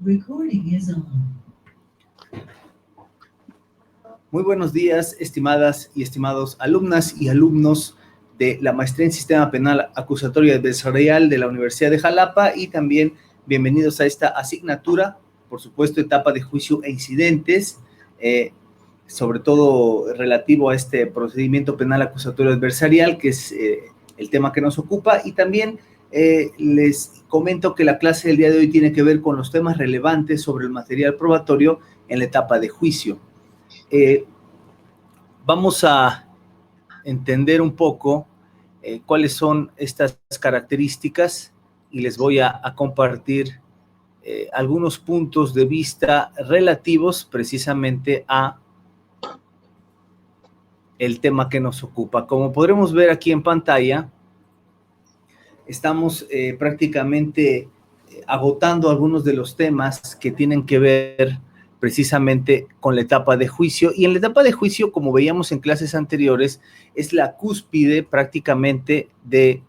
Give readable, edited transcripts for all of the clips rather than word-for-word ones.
Recording is on. Muy buenos días, estimadas y estimados alumnas y alumnos de la Maestría en Sistema Penal Acusatorio y Adversarial de la Universidad de Jalapa, y también bienvenidos a esta asignatura, por supuesto, etapa de juicio e incidentes, sobre todo relativo a este procedimiento penal acusatorio adversarial, que es el tema que nos ocupa. Y también les comento que la clase del día de hoy tiene que ver con los temas relevantes sobre el material probatorio en la etapa de juicio. Vamos a entender un poco cuáles son estas características, y les voy a compartir algunos puntos de vista relativos precisamente a el tema que nos ocupa. Como podremos ver aquí en pantalla, estamos prácticamente agotando algunos de los temas que tienen que ver precisamente con la etapa de juicio. Y en la etapa de juicio, como veíamos en clases anteriores, es la cúspide prácticamente de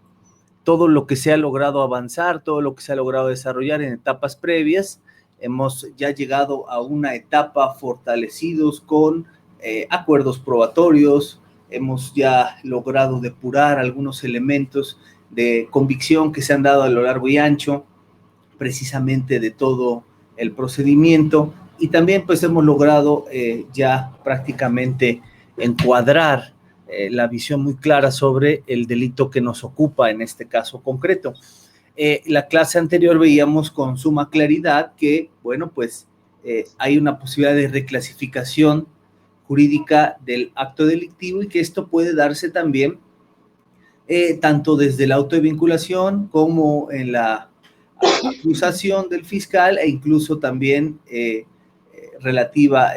todo lo que se ha logrado avanzar, todo lo que se ha logrado desarrollar en etapas previas. Hemos ya llegado a una etapa fortalecidos con acuerdos probatorios, hemos ya logrado depurar algunos elementos de convicción que se han dado a lo largo y ancho precisamente de todo el procedimiento, y también pues hemos logrado ya prácticamente encuadrar la visión muy clara sobre el delito que nos ocupa en este caso concreto. La clase anterior veíamos con suma claridad que, bueno, pues hay una posibilidad de reclasificación jurídica del acto delictivo, y que esto puede darse también tanto desde la auto de vinculación como en la acusación del fiscal, e incluso también relativa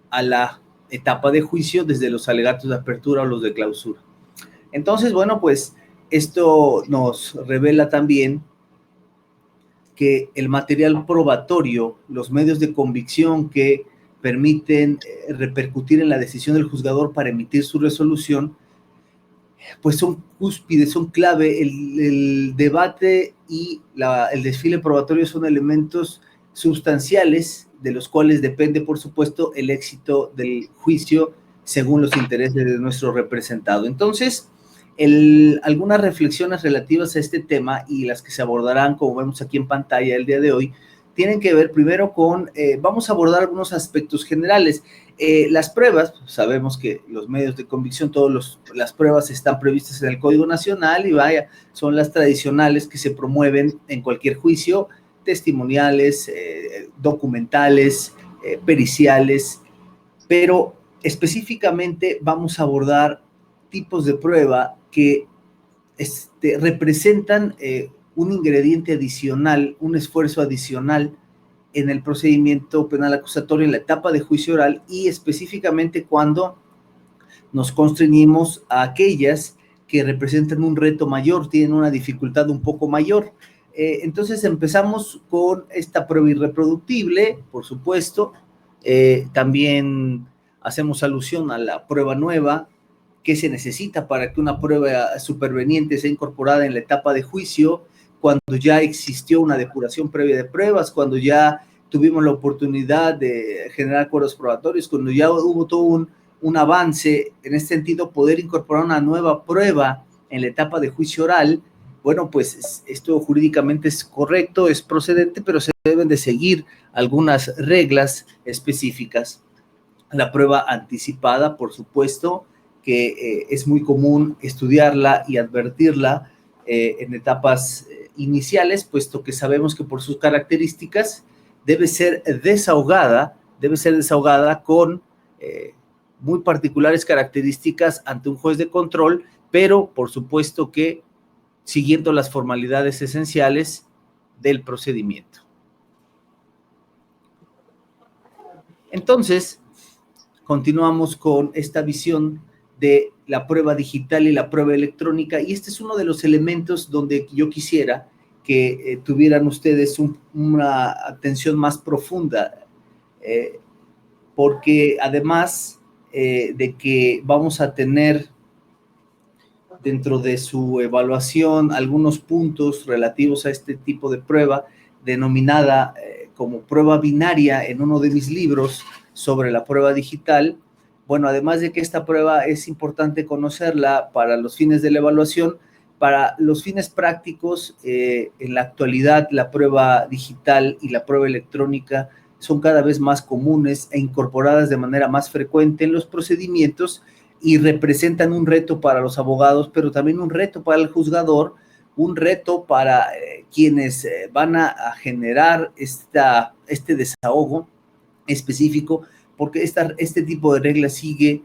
a la etapa de juicio desde los alegatos de apertura o los de clausura. Entonces, bueno, pues esto nos revela también que el material probatorio, los medios de convicción que permiten repercutir en la decisión del juzgador para emitir su resolución, pues son cúspides, son clave. El debate y el desfile probatorio son elementos sustanciales de los cuales depende, por supuesto, el éxito del juicio según los intereses de nuestro representado. Entonces, algunas reflexiones relativas a este tema, y las que se abordarán, como vemos aquí en pantalla el día de hoy, tienen que ver primero con, vamos a abordar algunos aspectos generales. Las pruebas, sabemos que los medios de convicción, todas las pruebas están previstas en el Código Nacional, y vaya, son las tradicionales que se promueven en cualquier juicio: testimoniales, documentales, periciales, pero específicamente vamos a abordar tipos de prueba que representan un ingrediente adicional, un esfuerzo adicional en el procedimiento penal acusatorio en la etapa de juicio oral, y específicamente cuando nos constreñimos a aquellas que representan un reto mayor, tienen una dificultad un poco mayor. Entonces empezamos con esta prueba irreproductible, por supuesto. También hacemos alusión a la prueba nueva. ¿Qué se necesita para que una prueba superveniente sea incorporada en la etapa de juicio? Cuando ya existió una depuración previa de pruebas, cuando ya tuvimos la oportunidad de generar acuerdos probatorios, cuando ya hubo todo un avance en este sentido, poder incorporar una nueva prueba en la etapa de juicio oral. Bueno, pues esto jurídicamente es correcto, es procedente, pero se deben de seguir algunas reglas específicas. La prueba anticipada, por supuesto, que es muy común estudiarla y advertirla en etapas iniciales, puesto que sabemos que por sus características debe ser desahogada con muy particulares características ante un juez de control, pero por supuesto que siguiendo las formalidades esenciales del procedimiento. Entonces, continuamos con esta visión de la prueba digital y la prueba electrónica, y este es uno de los elementos donde yo quisiera que tuvieran ustedes una atención más profunda, porque además de que vamos a tener dentro de su evaluación algunos puntos relativos a este tipo de prueba denominada como prueba binaria en uno de mis libros sobre la prueba digital. Bueno, además de que esta prueba es importante conocerla para los fines de la evaluación, para los fines prácticos, en la actualidad la prueba digital y la prueba electrónica son cada vez más comunes e incorporadas de manera más frecuente en los procedimientos y representan un reto para los abogados, pero también un reto para el juzgador, un reto para quienes van a generar este desahogo específico, porque este tipo de reglas sigue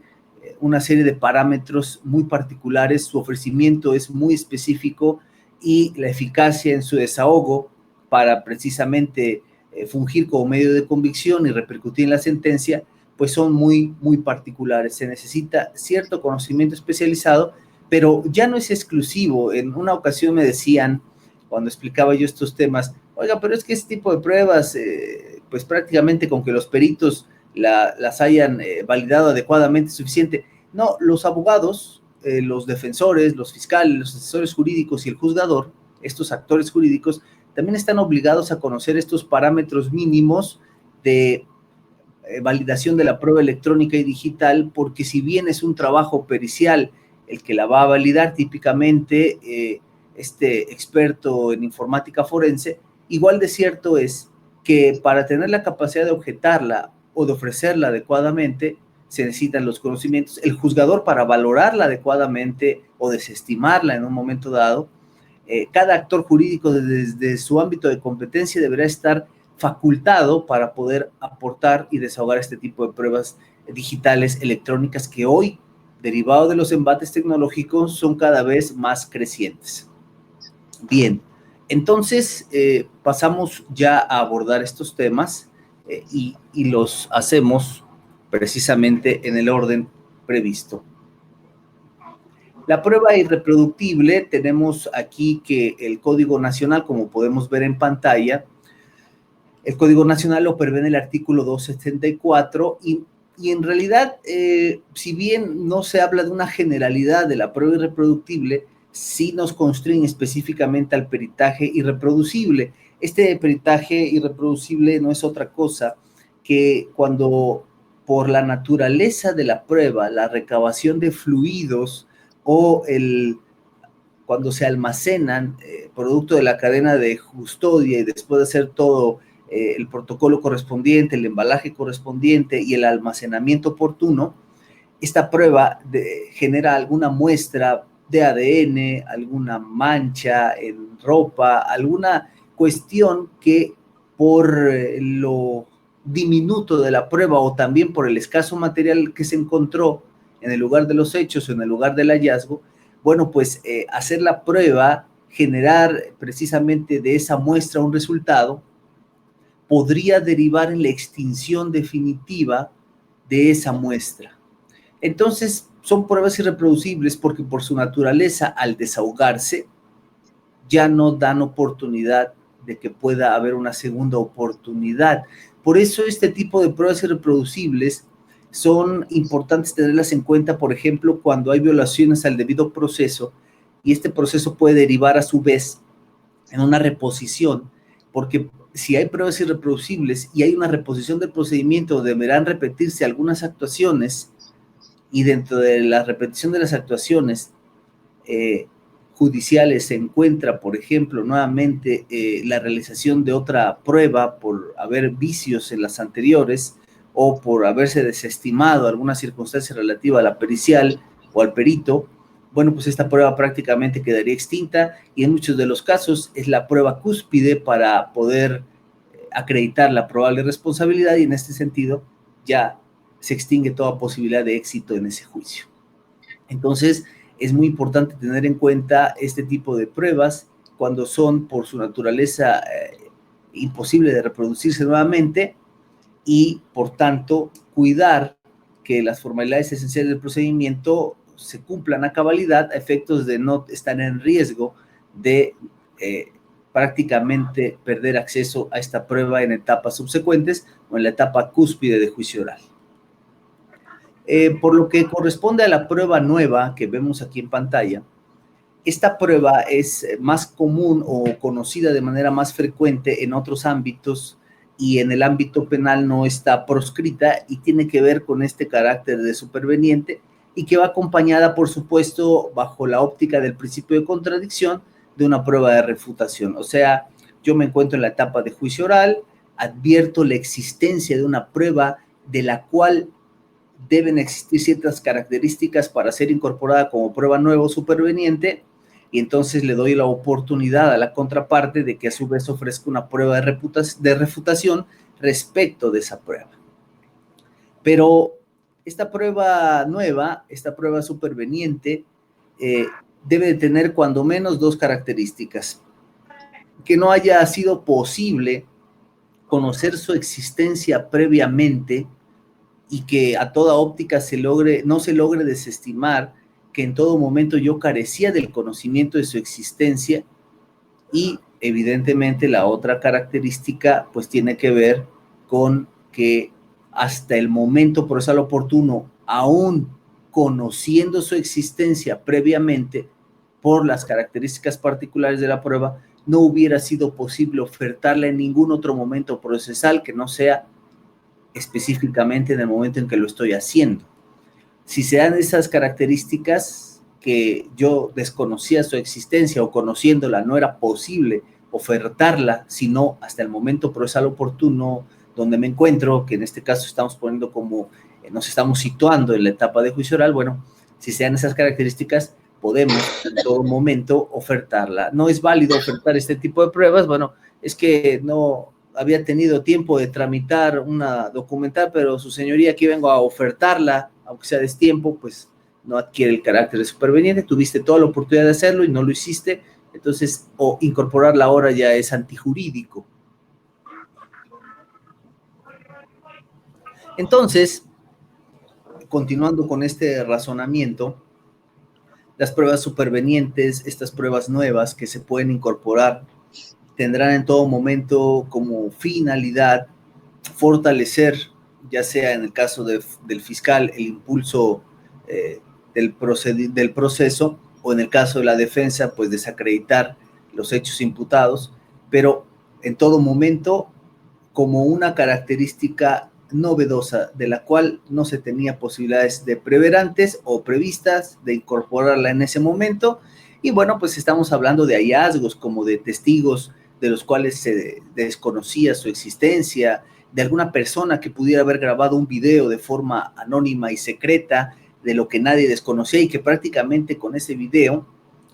una serie de parámetros muy particulares, su ofrecimiento es muy específico y la eficacia en su desahogo para precisamente fungir como medio de convicción y repercutir en la sentencia, pues son muy, muy particulares. Se necesita cierto conocimiento especializado, pero ya no es exclusivo. En una ocasión me decían, cuando explicaba yo estos temas, oiga, pero es que este tipo de pruebas, pues prácticamente con que los peritos las hayan validado adecuadamente, suficiente. No, los abogados, los defensores, los fiscales, los asesores jurídicos y el juzgador, estos actores jurídicos, también están obligados a conocer estos parámetros mínimos de validación de la prueba electrónica y digital, porque si bien es un trabajo pericial el que la va a validar típicamente este experto en informática forense, igual de cierto es que para tener la capacidad de objetarla o de ofrecerla adecuadamente, se necesitan los conocimientos. El juzgador, para valorarla adecuadamente o desestimarla en un momento dado, cada actor jurídico desde su ámbito de competencia deberá estar facultado para poder aportar y desahogar este tipo de pruebas digitales electrónicas que hoy, derivado de los embates tecnológicos, son cada vez más crecientes. Bien, entonces pasamos ya a abordar estos temas y los hacemos precisamente en el orden previsto. La prueba irreproductible, tenemos aquí que el Código Nacional, como podemos ver en pantalla, el Código Nacional lo prevé en el artículo 274 y en realidad, si bien no se habla de una generalidad de la prueba irreproductible, sí nos constriñe específicamente al peritaje irreproducible. Este peritaje irreproducible no es otra cosa que cuando por la naturaleza de la prueba, la recabación de fluidos o cuando se almacenan producto de la cadena de custodia y después de hacer todo el protocolo correspondiente, el embalaje correspondiente y el almacenamiento oportuno, esta prueba genera alguna muestra de ADN, alguna mancha en ropa, alguna cuestión que por lo diminuto de la prueba o también por el escaso material que se encontró en el lugar de los hechos o en el lugar del hallazgo, bueno, pues hacer la prueba, generar precisamente de esa muestra un resultado, podría derivar en la extinción definitiva de esa muestra. Entonces, son pruebas irreproducibles porque por su naturaleza, al desahogarse, ya no dan oportunidad de que pueda haber una segunda oportunidad. Por eso este tipo de pruebas irreproducibles son importantes tenerlas en cuenta, por ejemplo, cuando hay violaciones al debido proceso y este proceso puede derivar a su vez en una reposición, porque si hay pruebas irreproducibles y hay una reposición del procedimiento, deberán repetirse algunas actuaciones y dentro de la repetición de las actuaciones judiciales se encuentra, por ejemplo, nuevamente la realización de otra prueba por haber vicios en las anteriores o por haberse desestimado alguna circunstancia relativa a la pericial o al perito, bueno, pues esta prueba prácticamente quedaría extinta y en muchos de los casos es la prueba cúspide para poder acreditar la probable responsabilidad y en este sentido ya se extingue toda posibilidad de éxito en ese juicio. Entonces, es muy importante tener en cuenta este tipo de pruebas cuando son por su naturaleza imposible de reproducirse nuevamente y, por tanto, cuidar que las formalidades esenciales del procedimiento se cumplan a cabalidad a efectos de no estar en riesgo de prácticamente perder acceso a esta prueba en etapas subsecuentes o en la etapa cúspide de juicio oral. Por lo que corresponde a la prueba nueva que vemos aquí en pantalla, esta prueba es más común o conocida de manera más frecuente en otros ámbitos y en el ámbito penal no está proscrita y tiene que ver con este carácter de superveniente y que va acompañada, por supuesto, bajo la óptica del principio de contradicción, de una prueba de refutación. O sea, yo me encuentro en la etapa de juicio oral, advierto la existencia de una prueba de la cual deben existir ciertas características para ser incorporada como prueba nueva o superveniente, y entonces le doy la oportunidad a la contraparte de que a su vez ofrezca una prueba de refutación respecto de esa prueba. Pero esta prueba nueva, esta prueba superveniente, debe de tener cuando menos dos características: que no haya sido posible conocer su existencia previamente y que a toda óptica no se logre desestimar que en todo momento yo carecía del conocimiento de su existencia. Y evidentemente la otra característica pues tiene que ver con que hasta el momento procesal oportuno, aún conociendo su existencia previamente por las características particulares de la prueba, no hubiera sido posible ofertarla en ningún otro momento procesal que no sea específicamente en el momento en que lo estoy haciendo. Si se dan esas características que yo desconocía su existencia o conociéndola no era posible ofertarla, sino hasta el momento procesal oportuno donde me encuentro, que en este caso estamos poniendo como, nos estamos situando en la etapa de juicio oral, bueno, si se dan esas características, podemos en todo momento ofertarla. No es válido ofertar este tipo de pruebas, bueno, es que no había tenido tiempo de tramitar una documental, pero su señoría aquí vengo a ofertarla, aunque sea destiempo, pues no adquiere el carácter de superveniente, tuviste toda la oportunidad de hacerlo y no lo hiciste, entonces, o incorporarla ahora ya es antijurídico. Entonces, continuando con este razonamiento, las pruebas supervenientes, estas pruebas nuevas que se pueden incorporar, tendrán en todo momento como finalidad fortalecer, ya sea en el caso del fiscal, el impulso del proceso, o en el caso de la defensa, pues desacreditar los hechos imputados, pero en todo momento como una característica novedosa de la cual no se tenía posibilidades de prever antes o previstas de incorporarla en ese momento. Y bueno, pues estamos hablando de hallazgos como de testigos de los cuales se desconocía su existencia, de alguna persona que pudiera haber grabado un video de forma anónima y secreta de lo que nadie desconocía y que prácticamente con ese video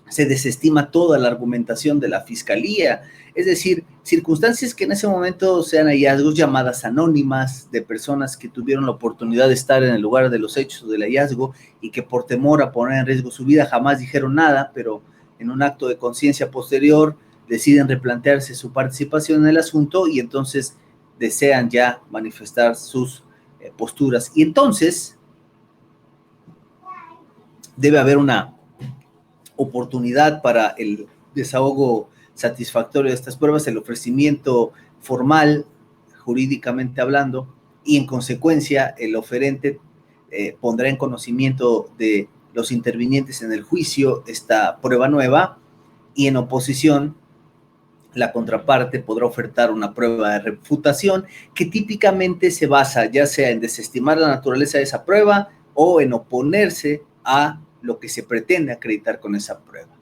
se desestima toda la argumentación de la fiscalía. Es decir, circunstancias que en ese momento sean hallazgos, llamadas anónimas de personas que tuvieron la oportunidad de estar en el lugar de los hechos del hallazgo y que por temor a poner en riesgo su vida jamás dijeron nada, pero en un acto de conciencia posterior deciden replantearse su participación en el asunto y entonces desean ya manifestar sus posturas. Y entonces debe haber una oportunidad para el desahogo satisfactorio de estas pruebas, el ofrecimiento formal, jurídicamente hablando, y en consecuencia el oferente pondrá en conocimiento de los intervinientes en el juicio esta prueba nueva, y en oposición la contraparte podrá ofertar una prueba de refutación que típicamente se basa ya sea en desestimar la naturaleza de esa prueba o en oponerse a lo que se pretende acreditar con esa prueba.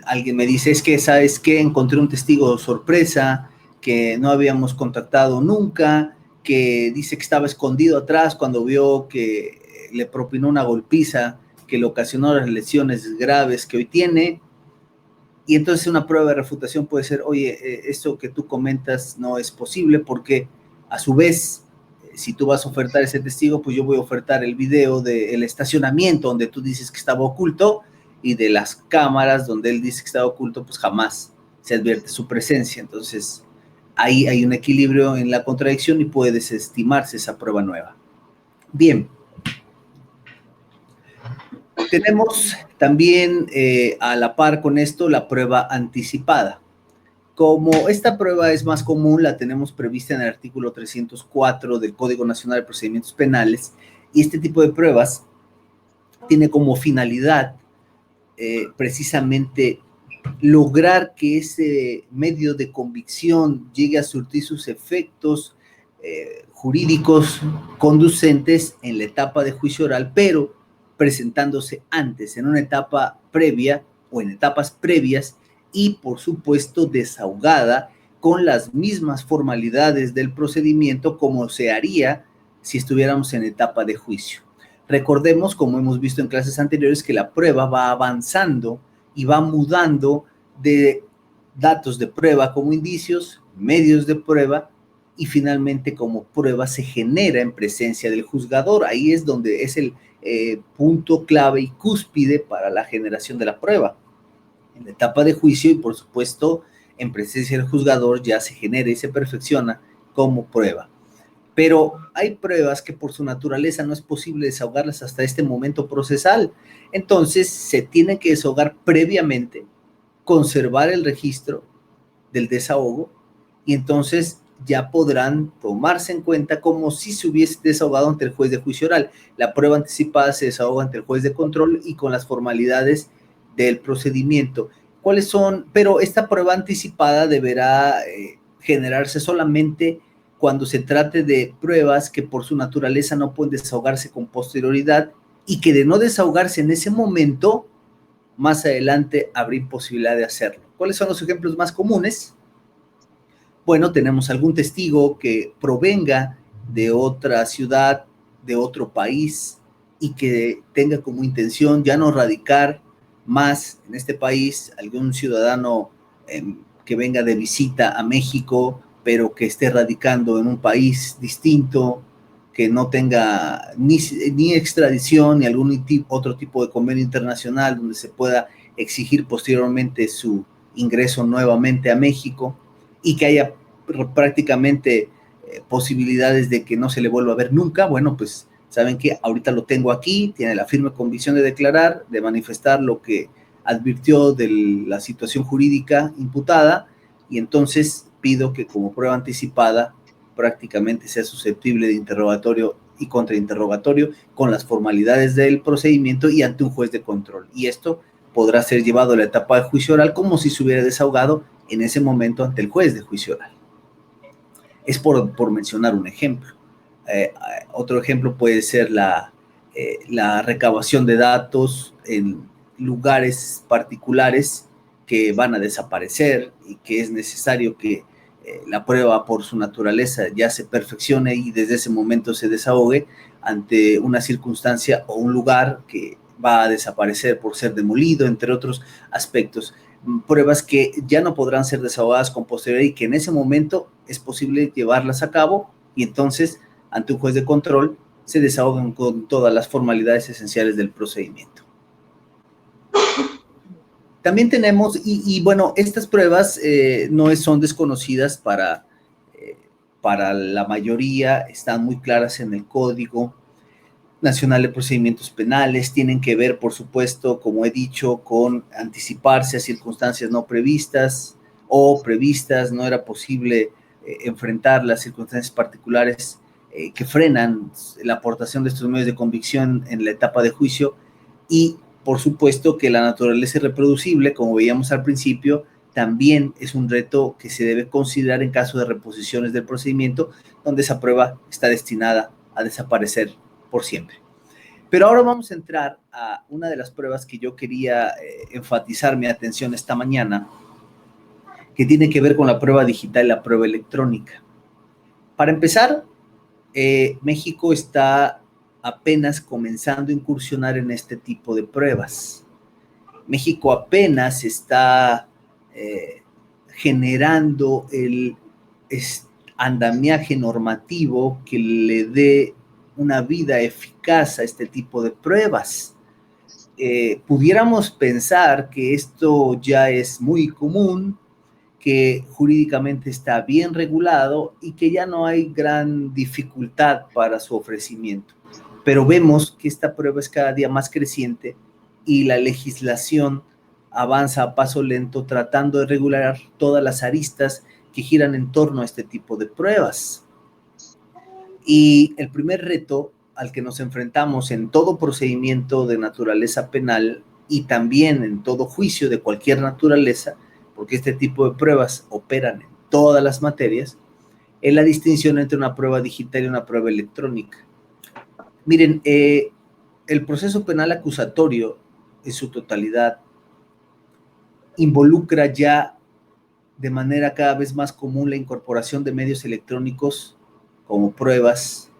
Alguien me dice, es que, ¿sabes qué? Encontré un testigo sorpresa que no habíamos contactado nunca, que dice que estaba escondido atrás cuando vio que le propinó una golpiza que le ocasionó las lesiones graves que hoy tiene. Y entonces una prueba de refutación puede ser, oye, eso que tú comentas no es posible porque a su vez, si tú vas a ofertar ese testigo, pues yo voy a ofertar el video del estacionamiento donde tú dices que estaba oculto y de las cámaras donde él dice que estaba oculto, pues jamás se advierte su presencia. Entonces, ahí hay un equilibrio en la contradicción y puede desestimarse esa prueba nueva. Bien. Tenemos también a la par con esto la prueba anticipada. Como esta prueba es más común, la tenemos prevista en el artículo 304 del Código Nacional de Procedimientos Penales, y este tipo de pruebas tiene como finalidad precisamente lograr que ese medio de convicción llegue a surtir sus efectos jurídicos conducentes en la etapa de juicio oral, pero presentándose antes, en una etapa previa o en etapas previas y, por supuesto, desahogada con las mismas formalidades del procedimiento como se haría si estuviéramos en etapa de juicio. Recordemos, como hemos visto en clases anteriores, que la prueba va avanzando y va mudando de datos de prueba como indicios, medios de prueba y finalmente como prueba se genera en presencia del juzgador. Ahí es donde es el punto clave y cúspide para la generación de la prueba. En la etapa de juicio y por supuesto en presencia del juzgador ya se genera y se perfecciona como prueba. Pero hay pruebas que por su naturaleza no es posible desahogarlas hasta este momento procesal. Entonces se tiene que desahogar previamente, conservar el registro del desahogo y entonces ya podrán tomarse en cuenta como si se hubiese desahogado ante el juez de juicio oral. La prueba anticipada se desahoga ante el juez de control y con las formalidades del procedimiento. ¿Cuáles son? Pero esta prueba anticipada deberá generarse solamente cuando se trate de pruebas que por su naturaleza no pueden desahogarse con posterioridad y que de no desahogarse en ese momento, más adelante habrá imposibilidad de hacerlo. ¿Cuáles son los ejemplos más comunes? Bueno, tenemos algún testigo que provenga de otra ciudad, de otro país y que tenga como intención ya no radicar más en este país, algún ciudadano que venga de visita a México, pero que esté radicando en un país distinto, que no tenga ni extradición ni algún otro tipo de convenio internacional donde se pueda exigir posteriormente su ingreso nuevamente a México y que haya prácticamente posibilidades de que no se le vuelva a ver nunca. Bueno, pues saben que ahorita lo tengo aquí, tiene la firme convicción de declarar, de manifestar lo que advirtió de la situación jurídica imputada y entonces pido que como prueba anticipada prácticamente sea susceptible de interrogatorio y contrainterrogatorio con las formalidades del procedimiento y ante un juez de control. Y esto podrá ser llevado a la etapa de juicio oral como si se hubiera desahogado en ese momento ante el juez de juicio oral. Es por mencionar un ejemplo. Otro ejemplo puede ser la recabación de datos en lugares particulares que van a desaparecer y que es necesario que la prueba por su naturaleza ya se perfeccione y desde ese momento se desahogue ante una circunstancia o un lugar que va a desaparecer por ser demolido, entre otros aspectos. Pruebas que ya no podrán ser desahogadas con posterioridad y que en ese momento es posible llevarlas a cabo y entonces ante un juez de control se desahogan con todas las formalidades esenciales del procedimiento. También tenemos, bueno, estas pruebas no son desconocidas para la mayoría, están muy claras en el Código Nacional de Procedimientos Penales, tienen que ver, por supuesto, como he dicho, con anticiparse a circunstancias no previstas o previstas, no era posible enfrentar las circunstancias particulares que frenan la aportación de estos medios de convicción en la etapa de juicio y, por supuesto, que la naturaleza irreproducible, como veíamos al principio, también es un reto que se debe considerar en caso de reposiciones del procedimiento, donde esa prueba está destinada a desaparecer por siempre. Pero ahora vamos a entrar a una de las pruebas que yo quería enfatizar mi atención esta mañana, que tiene que ver con la prueba digital y la prueba electrónica. Para empezar, México está apenas comenzando a incursionar en este tipo de pruebas. México apenas está generando el andamiaje normativo que le dé una vida eficaz a este tipo de pruebas. Pudiéramos pensar que esto ya es muy común, que jurídicamente está bien regulado y que ya no hay gran dificultad para su ofrecimiento. Pero vemos que esta prueba es cada día más creciente y la legislación avanza a paso lento tratando de regular todas las aristas que giran en torno a este tipo de pruebas. Y el primer reto al que nos enfrentamos en todo procedimiento de naturaleza penal y también en todo juicio de cualquier naturaleza, porque este tipo de pruebas operan en todas las materias, es la distinción entre una prueba digital y una prueba electrónica. Miren, el proceso penal acusatorio en su totalidad involucra ya de manera cada vez más común la incorporación de medios electrónicos como pruebas,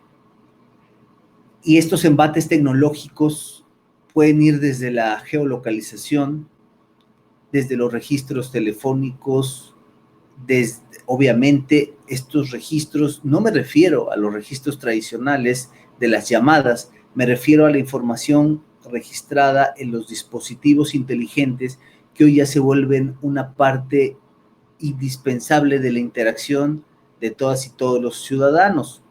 y estos embates tecnológicos pueden ir desde la geolocalización, desde los registros telefónicos, desde, obviamente, estos registros, no me refiero a los registros tradicionales de las llamadas, me refiero a la información registrada en los dispositivos inteligentes que hoy ya se vuelven una parte indispensable de la interacción de todas y todos los ciudadanos.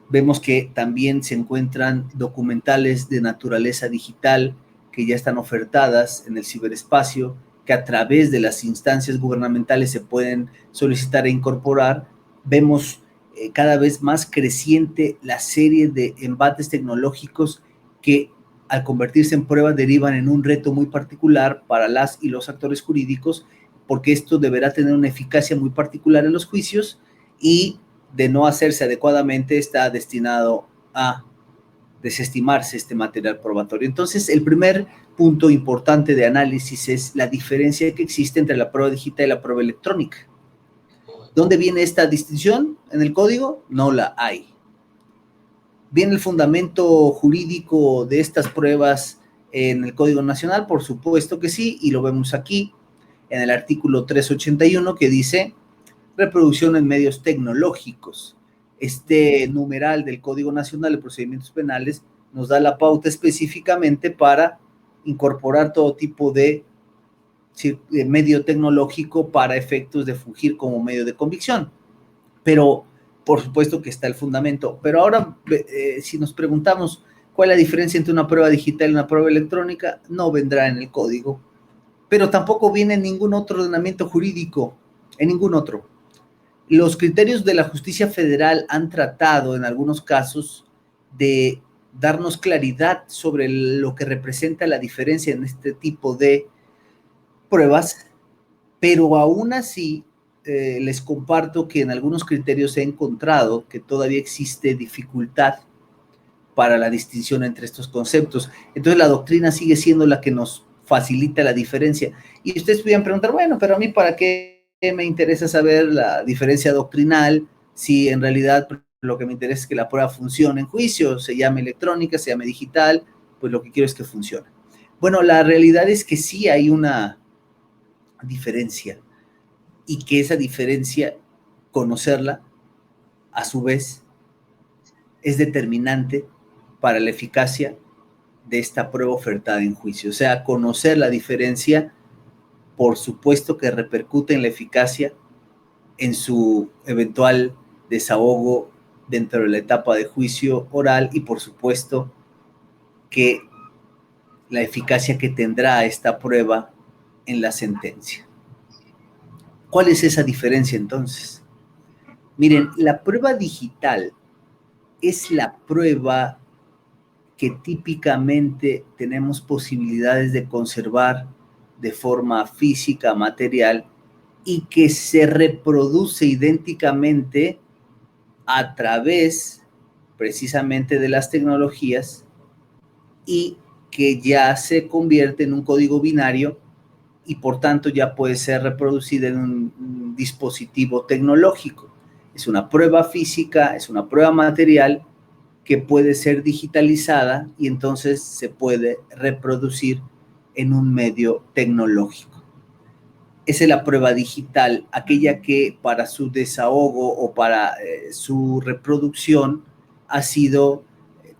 Vemos que también se encuentran documentales de naturaleza digital que ya están ofertadas en el ciberespacio, que a través de las instancias gubernamentales se pueden solicitar e incorporar. Vemos cada vez más creciente la serie de embates tecnológicos que al convertirse en pruebas derivan en un reto muy particular para las y los actores jurídicos, porque esto deberá tener una eficacia muy particular en los juicios y de no hacerse adecuadamente está destinado a desestimarse este material probatorio. Entonces, el primer punto importante de análisis es la diferencia que existe entre la prueba digital y la prueba electrónica. ¿Dónde viene esta distinción? ¿En el código? No la hay. ¿Viene el fundamento jurídico de estas pruebas en el Código Nacional? Por supuesto que sí, y lo vemos aquí en el artículo 381 que dice reproducción en medios tecnológicos. Este numeral del Código Nacional de Procedimientos Penales nos da la pauta específicamente para incorporar todo tipo de medio tecnológico para efectos de fungir como medio de convicción. Pero, por supuesto que está el fundamento. Pero ahora, si nos preguntamos cuál es la diferencia entre una prueba digital y una prueba electrónica, no vendrá en el código. Pero tampoco viene en ningún otro ordenamiento jurídico, en ningún otro. Los criterios de la justicia federal han tratado en algunos casos de darnos claridad sobre lo que representa la diferencia en este tipo de pruebas, pero aún así les comparto que en algunos criterios he encontrado que todavía existe dificultad para la distinción entre estos conceptos. Entonces la doctrina sigue siendo la que nos facilita la diferencia. Y ustedes podrían preguntar, bueno, pero a mí ¿para qué me interesa saber la diferencia doctrinal si en realidad lo que me interesa es que la prueba funcione en juicio, se llame electrónica, se llame digital, pues lo que quiero es que funcione? Bueno, la realidad es que sí hay una diferencia y que esa diferencia, conocerla, a su vez, es determinante para la eficacia de esta prueba ofertada en juicio. O sea, conocer la diferencia, por supuesto que repercute en la eficacia, en su eventual desahogo dentro de la etapa de juicio oral y por supuesto que la eficacia que tendrá esta prueba en la sentencia. ¿Cuál es esa diferencia entonces? Miren, la prueba digital es la prueba que típicamente tenemos posibilidades de conservar de forma física, material, y que se reproduce idénticamente a través precisamente de las tecnologías y que ya se convierte en un código binario y por tanto ya puede ser reproducida en un dispositivo tecnológico. Es una prueba física, es una prueba material que puede ser digitalizada y entonces se puede reproducir en un medio tecnológico. Esa es la prueba digital, aquella que para su desahogo o para su reproducción ha sido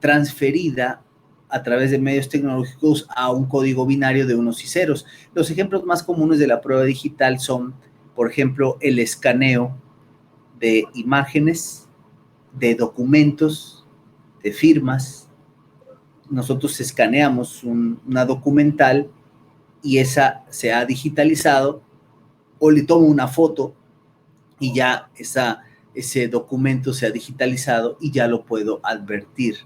transferida a través de medios tecnológicos a un código binario de unos y ceros. Los ejemplos más comunes de la prueba digital son, por ejemplo, el escaneo de imágenes, de documentos, de firmas. Nosotros escaneamos una documental y esa se ha digitalizado, o le tomo una foto y ya ese documento se ha digitalizado y ya lo puedo advertir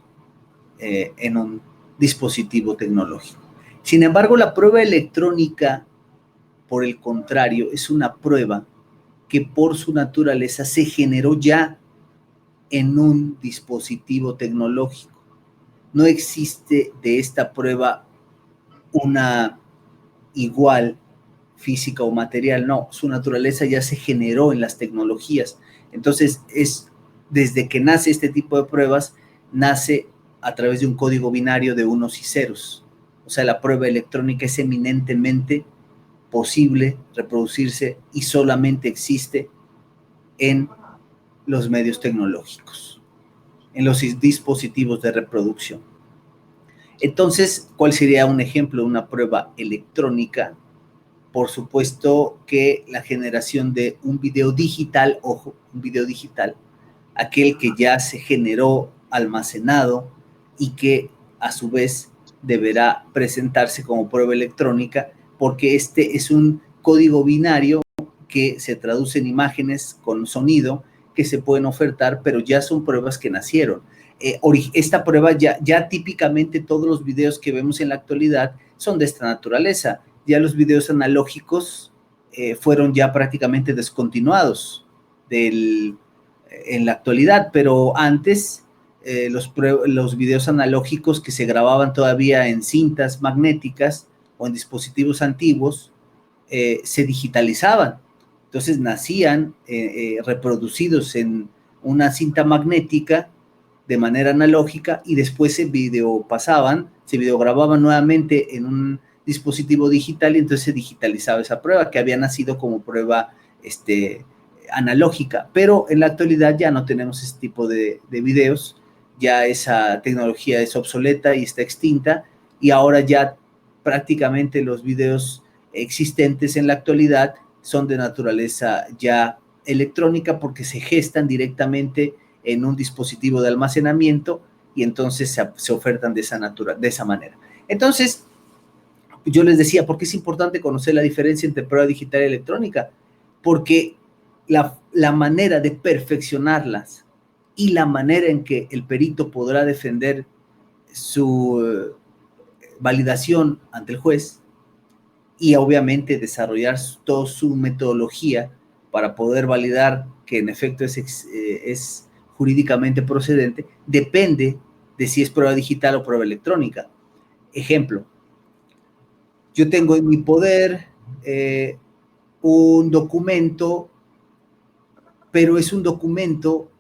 en un dispositivo tecnológico. Sin embargo, la prueba electrónica, por el contrario, es una prueba que por su naturaleza se generó ya en un dispositivo tecnológico. No existe de esta prueba una igual física o material, no, su naturaleza ya se generó en las tecnologías. Entonces, desde que nace este tipo de pruebas, nace a través de un código binario de unos y ceros. O sea, la prueba electrónica es eminentemente posible reproducirse y solamente existe en los medios tecnológicos, en los dispositivos de reproducción. Entonces, ¿cuál sería un ejemplo de una prueba electrónica? Por supuesto que la generación de un video digital, ojo, un video digital, aquel que ya se generó, almacenado y que a su vez deberá presentarse como prueba electrónica, porque este es un código binario que se traduce en imágenes con sonido que se pueden ofertar, pero ya son pruebas que nacieron. Esta prueba ya típicamente todos los videos que vemos en la actualidad son de esta naturaleza. Ya los videos analógicos fueron ya prácticamente descontinuados en la actualidad, pero antes los videos analógicos que se grababan todavía en cintas magnéticas o en dispositivos antiguos se digitalizaban. Entonces nacían reproducidos en una cinta magnética de manera analógica y después se videogrababan nuevamente en un dispositivo digital y entonces se digitalizaba esa prueba que había nacido como prueba analógica, pero en la actualidad ya no tenemos ese tipo de videos, ya esa tecnología es obsoleta y está extinta y ahora ya prácticamente los videos existentes en la actualidad son de naturaleza ya electrónica porque se gestan directamente en un dispositivo de almacenamiento y entonces se ofertan de esa manera. Entonces, yo les decía, ¿por qué es importante conocer la diferencia entre prueba digital y electrónica? Porque la manera de perfeccionarlas y la manera en que el perito podrá defender su validación ante el juez y obviamente desarrollar toda su metodología para poder validar que en efecto es jurídicamente procedente, depende de si es prueba digital o prueba electrónica. Ejemplo, yo tengo en mi poder un documento, pero es un documento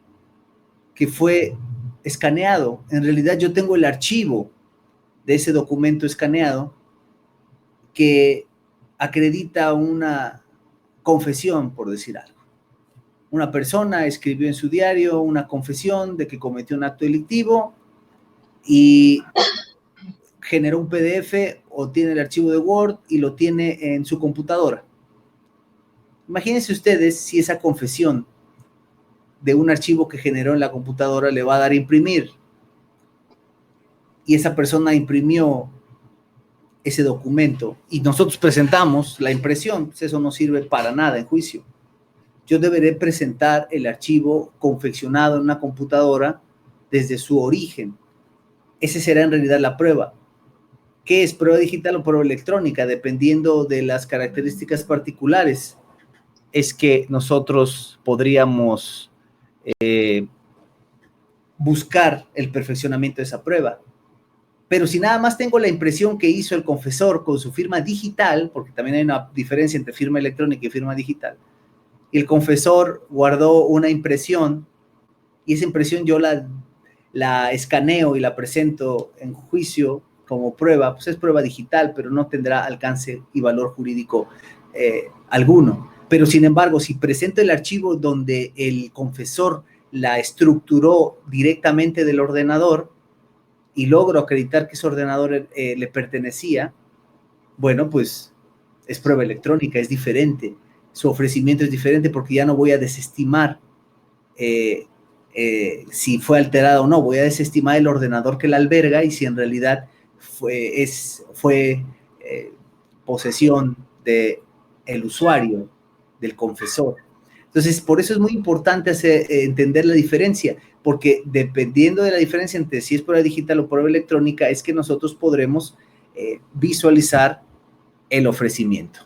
que fue escaneado. En realidad yo tengo el archivo de ese documento escaneado que acredita una confesión, por decir algo. Una persona escribió en su diario una confesión de que cometió un acto delictivo y generó un PDF o tiene el archivo de Word y lo tiene en su computadora. Imagínense ustedes si esa confesión de un archivo que generó en la computadora le va a dar a imprimir y esa persona imprimió ese documento y nosotros presentamos la impresión, pues eso no sirve para nada en juicio. Yo deberé presentar el archivo confeccionado en una computadora desde su origen. Esa será en realidad la prueba. ¿Qué es prueba digital o prueba electrónica? Dependiendo de las características particulares, es que nosotros podríamos buscar el perfeccionamiento de esa prueba. Pero si nada más tengo la impresión que hizo el confesor con su firma digital, porque también hay una diferencia entre firma electrónica y firma digital, y el confesor guardó una impresión, y esa impresión yo la escaneo y la presento en juicio como prueba, pues es prueba digital, pero no tendrá alcance y valor jurídico alguno. Pero sin embargo, si presento el archivo donde el confesor la estructuró directamente del ordenador y logro acreditar que ese ordenador le pertenecía, bueno, pues es prueba electrónica, es diferente. Su ofrecimiento es diferente porque ya no voy a desestimar si fue alterada o no, voy a desestimar el ordenador que la alberga y si en realidad fue posesión del usuario, del confesor. Entonces, por eso es muy importante entender la diferencia, porque dependiendo de la diferencia entre si es prueba digital o prueba electrónica, es que nosotros podremos visualizar el ofrecimiento.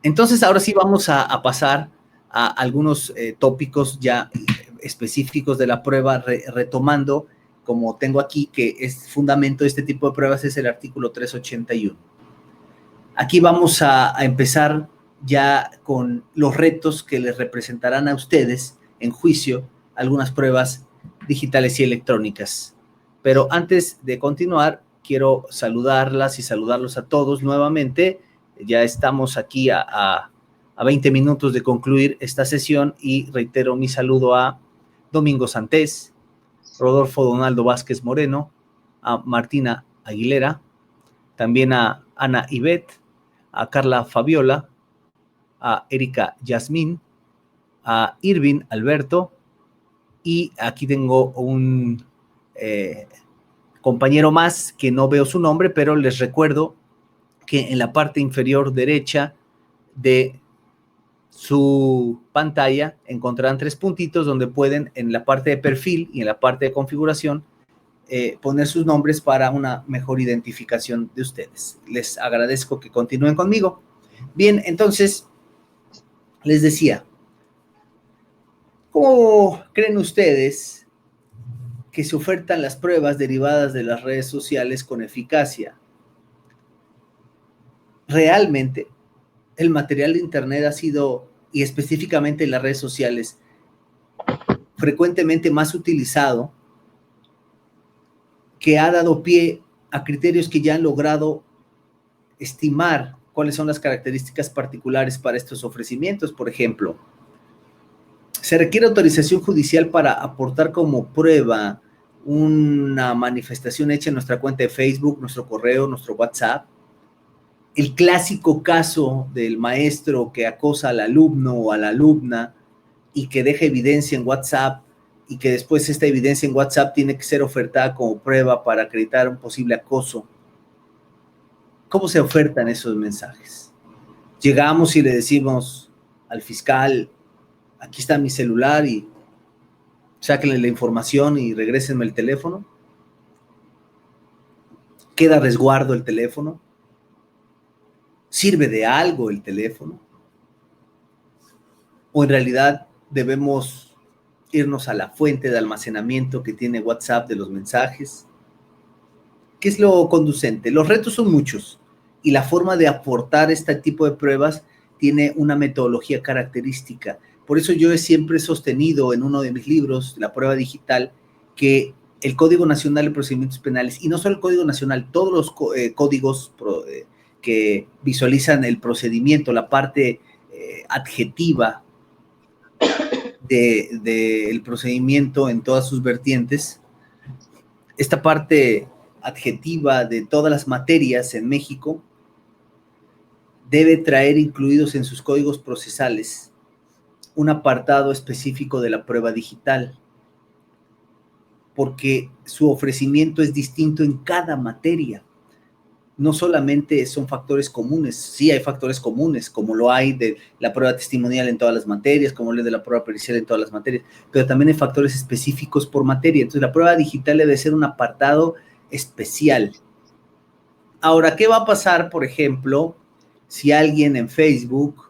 Entonces, ahora sí vamos a pasar a algunos tópicos ya específicos de la prueba, retomando, como tengo aquí, que es fundamento de este tipo de pruebas, es el artículo 381. Aquí vamos a empezar ya con los retos que les representarán a ustedes en juicio algunas pruebas digitales y electrónicas. Pero antes de continuar, quiero saludarlas y saludarlos a todos nuevamente. Ya estamos aquí a 20 minutos de concluir esta sesión y reitero mi saludo a Domingo Santés, Rodolfo Donaldo Vázquez Moreno, a Martina Aguilera, también a Ana Ivette, a Carla Fabiola, a Erika Yasmín, a Irving Alberto, y aquí tengo un compañero más que no veo su nombre, pero les recuerdo que en la parte inferior derecha de su pantalla encontrarán 3 puntitos donde pueden, en la parte de perfil y en la parte de configuración, poner sus nombres para una mejor identificación de ustedes. Les agradezco que continúen conmigo. Bien, entonces, les decía, ¿cómo creen ustedes que se ofertan las pruebas derivadas de las redes sociales con eficacia? Realmente, el material de Internet ha sido, y específicamente en las redes sociales, frecuentemente más utilizado, que ha dado pie a criterios que ya han logrado estimar cuáles son las características particulares para estos ofrecimientos. Por ejemplo, se requiere autorización judicial para aportar como prueba una manifestación hecha en nuestra cuenta de Facebook, nuestro correo, nuestro WhatsApp. El clásico caso del maestro que acosa al alumno o a la alumna y que deja evidencia en WhatsApp y que después esta evidencia en WhatsApp tiene que ser ofertada como prueba para acreditar un posible acoso. ¿Cómo se ofertan esos mensajes? Llegamos y le decimos al fiscal, aquí está mi celular y sáquenle la información y regrésenme el teléfono. ¿Queda resguardo el teléfono? ¿Sirve de algo el teléfono? ¿O en realidad debemos irnos a la fuente de almacenamiento que tiene WhatsApp de los mensajes? ¿Qué es lo conducente? Los retos son muchos y la forma de aportar este tipo de pruebas tiene una metodología característica. Por eso yo siempre he sostenido en uno de mis libros, La prueba digital, que el Código Nacional de Procedimientos Penales, y no solo el Código Nacional, todos los códigos que visualizan el procedimiento, la parte adjetiva del procedimiento en todas sus vertientes, esta parte adjetiva de todas las materias en México debe traer incluidos en sus códigos procesales un apartado específico de la prueba digital, porque su ofrecimiento es distinto en cada materia. No solamente son factores comunes, sí hay factores comunes, como lo hay de la prueba testimonial en todas las materias, como lo de la prueba pericial en todas las materias, pero también hay factores específicos por materia. Entonces, la prueba digital debe ser un apartado especial. Ahora, ¿qué va a pasar, por ejemplo, si alguien en Facebook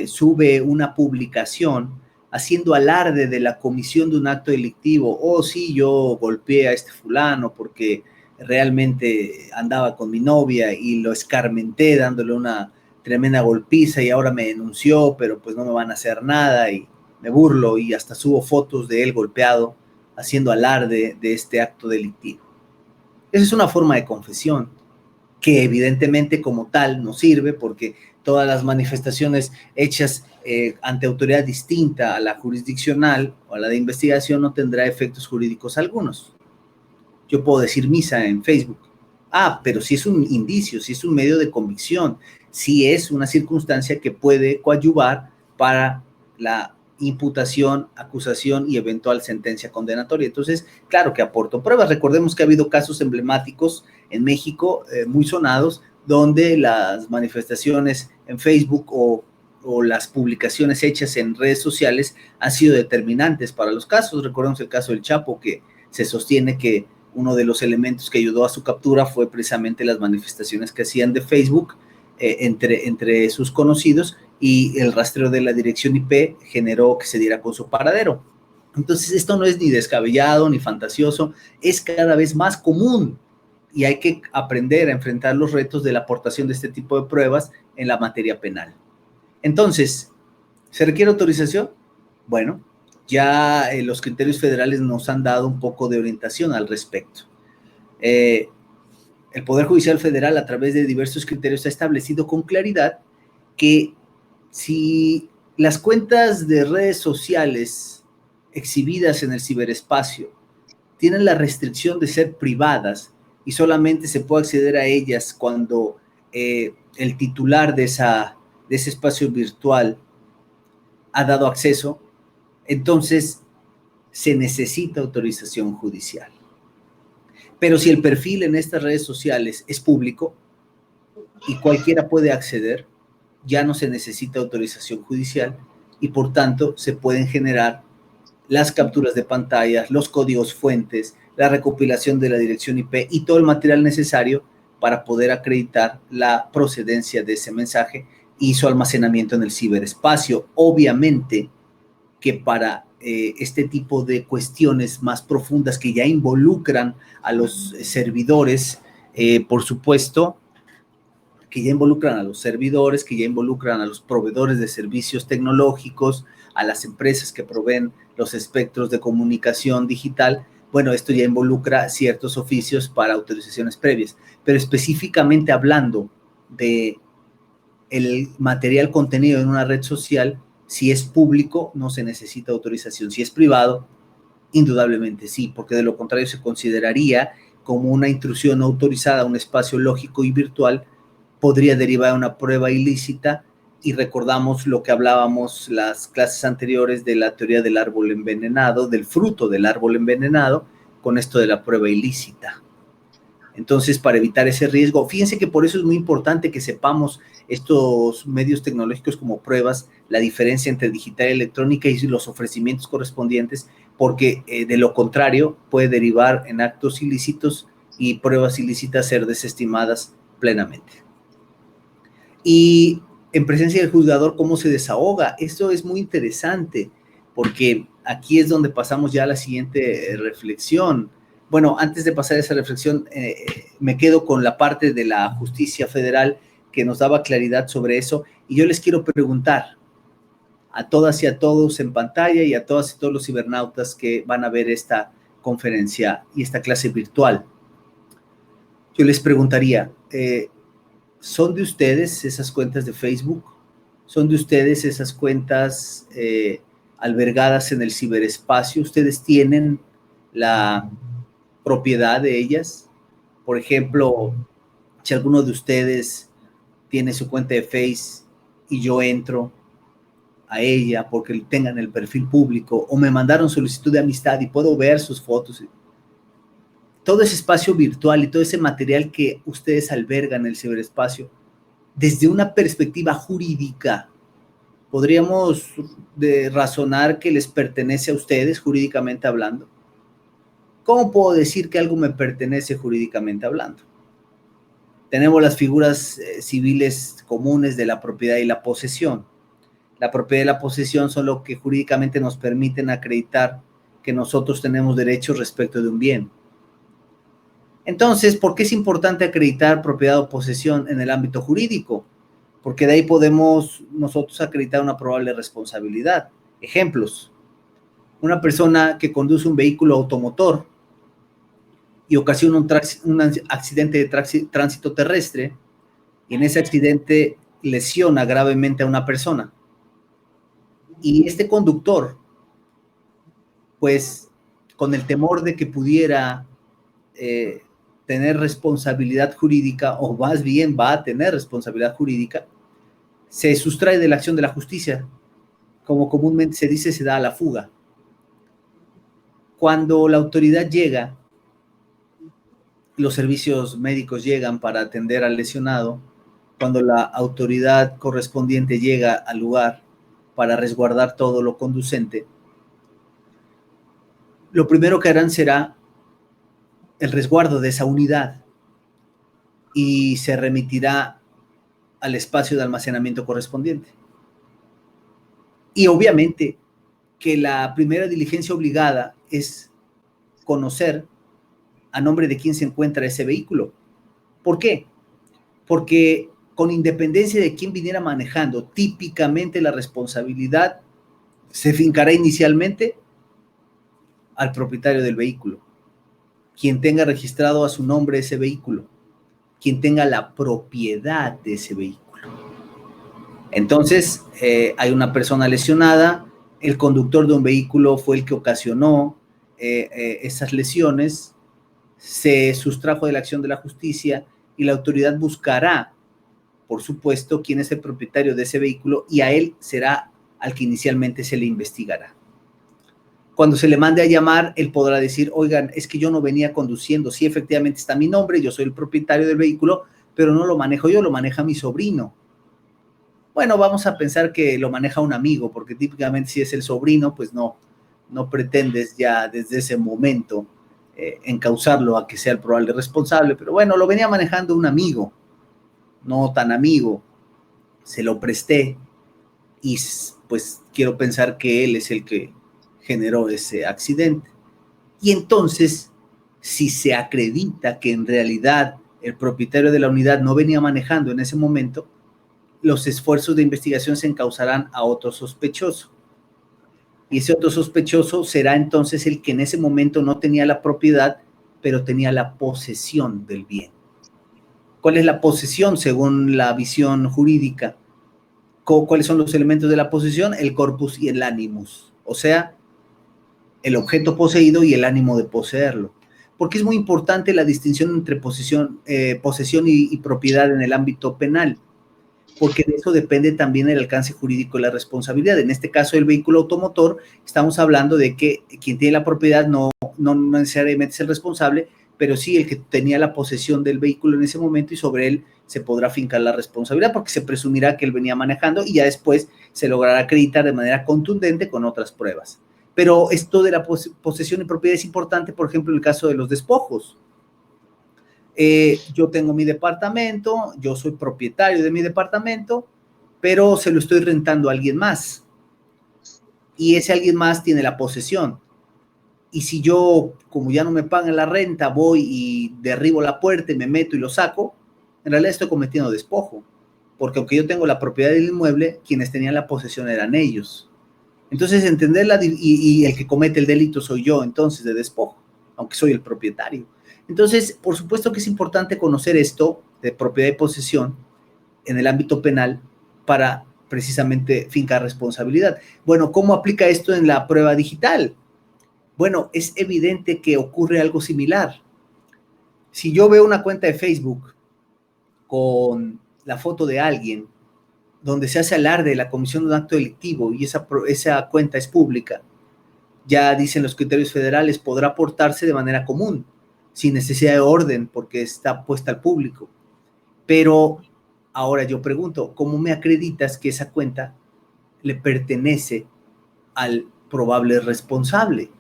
sube una publicación haciendo alarde de la comisión de un acto delictivo? Oh, sí, yo golpeé a este fulano porque realmente andaba con mi novia y lo escarmenté dándole una tremenda golpiza y ahora me denunció, pero pues no me van a hacer nada y me burlo y hasta subo fotos de él golpeado haciendo alarde de este acto delictivo. Esa es una forma de confesión que evidentemente como tal no sirve porque todas las manifestaciones hechas ante autoridad distinta a la jurisdiccional o a la de investigación no tendrá efectos jurídicos algunos. Yo puedo decir misa en Facebook. Pero si es un indicio, si es un medio de convicción, si es una circunstancia que puede coadyuvar para la imputación, acusación y eventual sentencia condenatoria. Entonces, claro que aporto pruebas. Recordemos que ha habido casos emblemáticos en México muy sonados donde las manifestaciones en Facebook o las publicaciones hechas en redes sociales han sido determinantes para los casos. Recordemos el caso del Chapo, que se sostiene que uno de los elementos que ayudó a su captura fue precisamente las manifestaciones que hacían de Facebook entre sus conocidos, y el rastreo de la dirección IP generó que se diera con su paradero. Entonces, esto no es ni descabellado ni fantasioso, es cada vez más común, y hay que aprender a enfrentar los retos de la aportación de este tipo de pruebas en la materia penal. Entonces, ¿se requiere autorización? Bueno, ya los criterios federales nos han dado un poco de orientación al respecto. El Poder Judicial Federal, a través de diversos criterios, ha establecido con claridad que si las cuentas de redes sociales exhibidas en el ciberespacio tienen la restricción de ser privadas y solamente se puede acceder a ellas cuando el titular de ese espacio virtual ha dado acceso, entonces se necesita autorización judicial. Pero si el perfil en estas redes sociales es público y cualquiera puede acceder, ya no se necesita autorización judicial y por tanto se pueden generar las capturas de pantallas, los códigos fuentes, la recopilación de la dirección IP y todo el material necesario para poder acreditar la procedencia de ese mensaje y su almacenamiento en el ciberespacio. Obviamente que para este tipo de cuestiones más profundas que ya involucran a los servidores, por supuesto, que ya involucran a los servidores, que ya involucran a los proveedores de servicios tecnológicos, a las empresas que proveen los espectros de comunicación digital, bueno, esto ya involucra ciertos oficios para autorizaciones previas, pero específicamente hablando de el material contenido en una red social, si es público, no se necesita autorización. Si es privado, indudablemente sí, porque de lo contrario se consideraría como una intrusión no autorizada a un espacio lógico y virtual, podría derivar una prueba ilícita, y recordamos lo que hablábamos las clases anteriores de la teoría del árbol envenenado, del fruto del árbol envenenado, con esto de la prueba ilícita. Entonces, para evitar ese riesgo, fíjense que por eso es muy importante que sepamos estos medios tecnológicos como pruebas, la diferencia entre digital y electrónica y los ofrecimientos correspondientes, porque de lo contrario puede derivar en actos ilícitos y pruebas ilícitas ser desestimadas plenamente. Y en presencia del juzgador, ¿cómo se desahoga? Esto es muy interesante, porque aquí es donde pasamos ya a la siguiente reflexión. Bueno, antes de pasar a esa reflexión, me quedo con la parte de la justicia federal que nos daba claridad sobre eso, y yo les quiero preguntar a todas y a todos en pantalla y a todas y todos los cibernautas que van a ver esta conferencia y esta clase virtual. Yo les preguntaría, ¿son de ustedes esas cuentas de Facebook? ¿Son de ustedes esas cuentas albergadas en el ciberespacio? ¿Ustedes tienen la propiedad de ellas? Por ejemplo, si alguno de ustedes tiene su cuenta de Face y yo entro a ella porque tengan el perfil público o me mandaron solicitud de amistad y puedo ver sus fotos, todo ese espacio virtual y todo ese material que ustedes albergan en el ciberespacio, desde una perspectiva jurídica, ¿podríamos razonar que les pertenece a ustedes jurídicamente hablando? ¿Cómo puedo decir que algo me pertenece jurídicamente hablando? Tenemos las figuras civiles comunes de la propiedad y la posesión. La propiedad y la posesión son lo que jurídicamente nos permiten acreditar que nosotros tenemos derechos respecto de un bien. Entonces, ¿por qué es importante acreditar propiedad o posesión en el ámbito jurídico? Porque de ahí podemos nosotros acreditar una probable responsabilidad. Ejemplos: una persona que conduce un vehículo automotor y ocasiona un accidente de tránsito terrestre, y en ese accidente lesiona gravemente a una persona. Y este conductor, pues, con el temor de que pudiera tener responsabilidad jurídica, o más bien va a tener responsabilidad jurídica, se sustrae de la acción de la justicia, como comúnmente se dice, se da a la fuga. Cuando la autoridad llega los servicios médicos llegan para atender al lesionado, cuando la autoridad correspondiente llega al lugar para resguardar todo lo conducente, lo primero que harán será el resguardo de esa unidad y se remitirá al espacio de almacenamiento correspondiente. Y obviamente que la primera diligencia obligada es conocer a nombre de quién se encuentra ese vehículo. ¿Por qué? Porque con independencia de quién viniera manejando, típicamente la responsabilidad se fincará inicialmente al propietario del vehículo, quien tenga registrado a su nombre ese vehículo, quien tenga la propiedad de ese vehículo. Entonces, hay una persona lesionada, el conductor de un vehículo fue el que ocasionó esas lesiones, se sustrajo de la acción de la justicia y la autoridad buscará, por supuesto, quién es el propietario de ese vehículo y a él será al que inicialmente se le investigará. Cuando se le mande a llamar, él podrá decir, oigan, es que yo no venía conduciendo, sí, efectivamente está mi nombre, yo soy el propietario del vehículo, pero no lo manejo yo, lo maneja mi sobrino. Bueno, vamos a pensar que lo maneja un amigo, porque típicamente si es el sobrino, pues no pretendes ya desde ese momento encauzarlo a que sea el probable responsable, pero bueno, lo venía manejando un amigo, no tan amigo, se lo presté y pues quiero pensar que él es el que generó ese accidente. Y entonces, si se acredita que en realidad el propietario de la unidad no venía manejando en ese momento, los esfuerzos de investigación se encauzarán a otro sospechoso. Y ese otro sospechoso será entonces el que en ese momento no tenía la propiedad, pero tenía la posesión del bien. ¿Cuál es la posesión según la visión jurídica? ¿Cuáles son los elementos de la posesión? El corpus y el animus, o sea, el objeto poseído y el ánimo de poseerlo. Porque es muy importante la distinción entre posesión y propiedad en el ámbito penal, porque de eso depende también el alcance jurídico de la responsabilidad. En este caso, el vehículo automotor, estamos hablando de que quien tiene la propiedad no necesariamente es el responsable, pero sí el que tenía la posesión del vehículo en ese momento y sobre él se podrá fincar la responsabilidad porque se presumirá que él venía manejando y ya después se logrará acreditar de manera contundente con otras pruebas. Pero esto de la posesión y propiedad es importante, por ejemplo, en el caso de los despojos. Yo tengo mi departamento, yo soy propietario de mi departamento, pero se lo estoy rentando a alguien más. Y ese alguien más tiene la posesión. Y si yo, como ya no me pagan la renta, voy y derribo la puerta y me meto y lo saco, en realidad estoy cometiendo despojo. Porque aunque yo tengo la propiedad del inmueble, quienes tenían la posesión eran ellos. Entonces, entenderla y el que comete el delito soy yo, entonces, de despojo, aunque soy el propietario. Entonces, por supuesto que es importante conocer esto de propiedad y posesión en el ámbito penal para precisamente fincar responsabilidad. Bueno, ¿cómo aplica esto en la prueba digital? Bueno, es evidente que ocurre algo similar. Si yo veo una cuenta de Facebook con la foto de alguien donde se hace alarde de la comisión de un acto delictivo y esa cuenta es pública, ya dicen los criterios federales, podrá aportarse de manera común, sin necesidad de orden, porque está puesta al público. Pero ahora yo pregunto, ¿cómo me acreditas que esa cuenta le pertenece al probable responsable?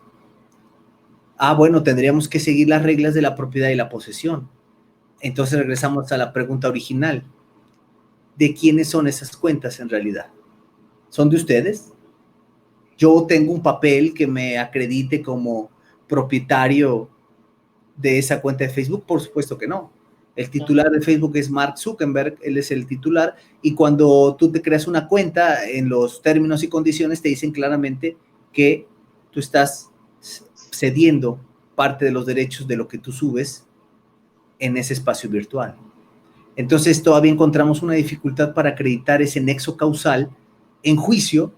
Bueno, tendríamos que seguir las reglas de la propiedad y la posesión. Entonces regresamos a la pregunta original. ¿De quiénes son esas cuentas en realidad? ¿Son de ustedes? ¿Yo tengo un papel que me acredite como propietario de esa cuenta de Facebook? Por supuesto que no. El titular de Facebook es Mark Zuckerberg, él es el titular, y cuando tú te creas una cuenta, en los términos y condiciones te dicen claramente que tú estás cediendo parte de los derechos de lo que tú subes en ese espacio virtual. Entonces todavía encontramos una dificultad para acreditar ese nexo causal en juicio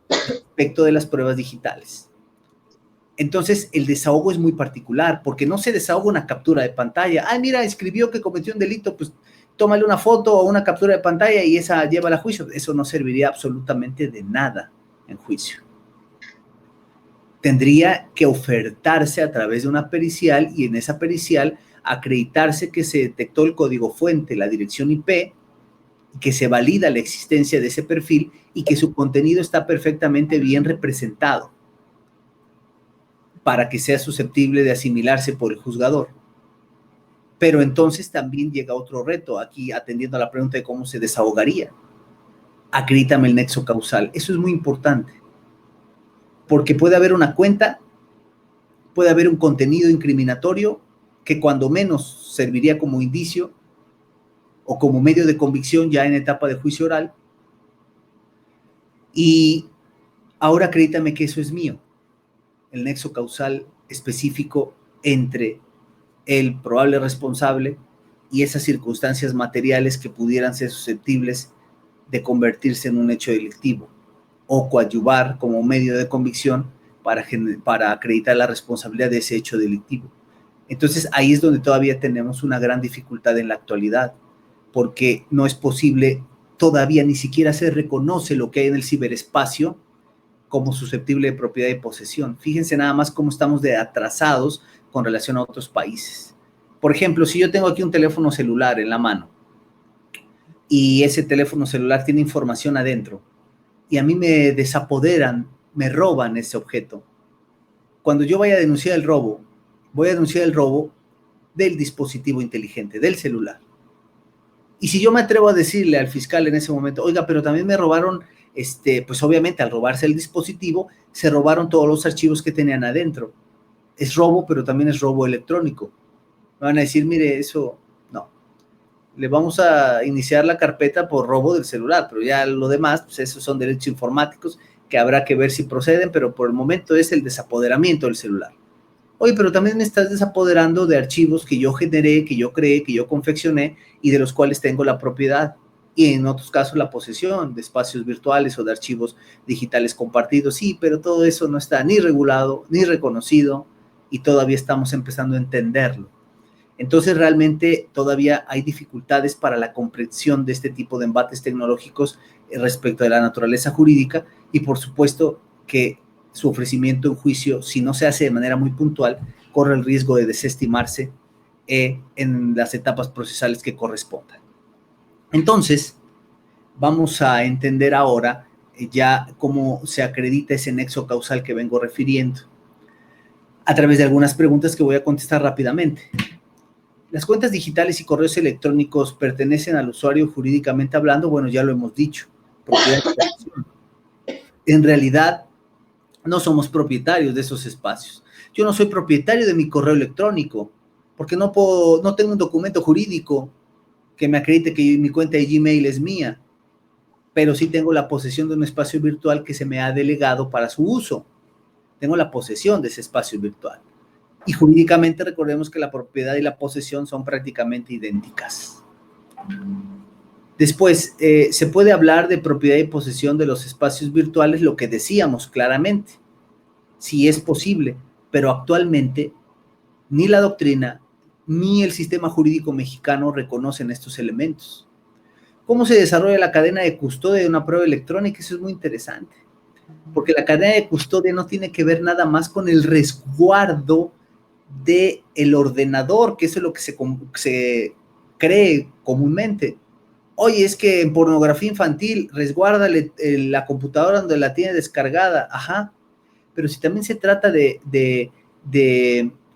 respecto de las pruebas digitales. Entonces, el desahogo es muy particular, porque no se desahoga una captura de pantalla. Mira, escribió que cometió un delito, pues tómale una foto o una captura de pantalla y esa llévala a juicio. Eso no serviría absolutamente de nada en juicio. Tendría que ofertarse a través de una pericial y en esa pericial acreditarse que se detectó el código fuente, la dirección IP, que se valida la existencia de ese perfil y que su contenido está perfectamente bien representado para que sea susceptible de asimilarse por el juzgador. Pero entonces también llega otro reto, aquí atendiendo a la pregunta de cómo se desahogaría. Acredítame el nexo causal. Eso es muy importante, porque puede haber una cuenta, puede haber un contenido incriminatorio que cuando menos serviría como indicio o como medio de convicción ya en etapa de juicio oral, y ahora acredítame que eso es mío, el nexo causal específico entre el probable responsable y esas circunstancias materiales que pudieran ser susceptibles de convertirse en un hecho delictivo o coadyuvar como medio de convicción para acreditar la responsabilidad de ese hecho delictivo. Entonces ahí es donde todavía tenemos una gran dificultad en la actualidad, porque no es posible, todavía ni siquiera se reconoce lo que hay en el ciberespacio como susceptible de propiedad y posesión. Fíjense nada más cómo estamos de atrasados con relación a otros países. Por ejemplo, si yo tengo aquí un teléfono celular en la mano y ese teléfono celular tiene información adentro y a mí me desapoderan, me roban ese objeto, cuando yo vaya a denunciar el robo, voy a denunciar el robo del dispositivo inteligente, del celular. Y si yo me atrevo a decirle al fiscal en ese momento, oiga, pero también me robaron, pues obviamente al robarse el dispositivo, se robaron todos los archivos que tenían adentro. Es robo, pero también es robo electrónico. Me van a decir, mire, eso no. Le vamos a iniciar la carpeta por robo del celular, pero ya lo demás, pues esos son delitos informáticos que habrá que ver si proceden, pero por el momento es el desapoderamiento del celular. Oye, pero también me estás desapoderando de archivos que yo generé, que yo creé, que yo confeccioné y de los cuales tengo la propiedad. Y en otros casos la posesión de espacios virtuales o de archivos digitales compartidos. Sí, pero todo eso no está ni regulado, ni reconocido y todavía estamos empezando a entenderlo. Entonces realmente todavía hay dificultades para la comprensión de este tipo de embates tecnológicos respecto de la naturaleza jurídica y por supuesto que su ofrecimiento en juicio, si no se hace de manera muy puntual, corre el riesgo de desestimarse en las etapas procesales que correspondan. Entonces, vamos a entender ahora ya cómo se acredita ese nexo causal que vengo refiriendo, a través de algunas preguntas que voy a contestar rápidamente. ¿Las cuentas digitales y correos electrónicos pertenecen al usuario jurídicamente hablando? Bueno, ya lo hemos dicho. En realidad, no somos propietarios de esos espacios. Yo no soy propietario de mi correo electrónico porque no tengo un documento jurídico que me acredite que mi cuenta de Gmail es mía, pero sí tengo la posesión de un espacio virtual que se me ha delegado para su uso. Tengo la posesión de ese espacio virtual. Y jurídicamente recordemos que la propiedad y la posesión son prácticamente idénticas. Después, se puede hablar de propiedad y posesión de los espacios virtuales, lo que decíamos claramente, si es posible, pero actualmente ni la doctrina ni el sistema jurídico mexicano reconocen estos elementos. ¿Cómo se desarrolla la cadena de custodia de una prueba electrónica? Eso es muy interesante, porque la cadena de custodia no tiene que ver nada más con el resguardo del ordenador, que eso es lo que se cree comúnmente. Oye, es que en pornografía infantil, resguárdale la computadora donde la tiene descargada. Ajá, pero si también se trata de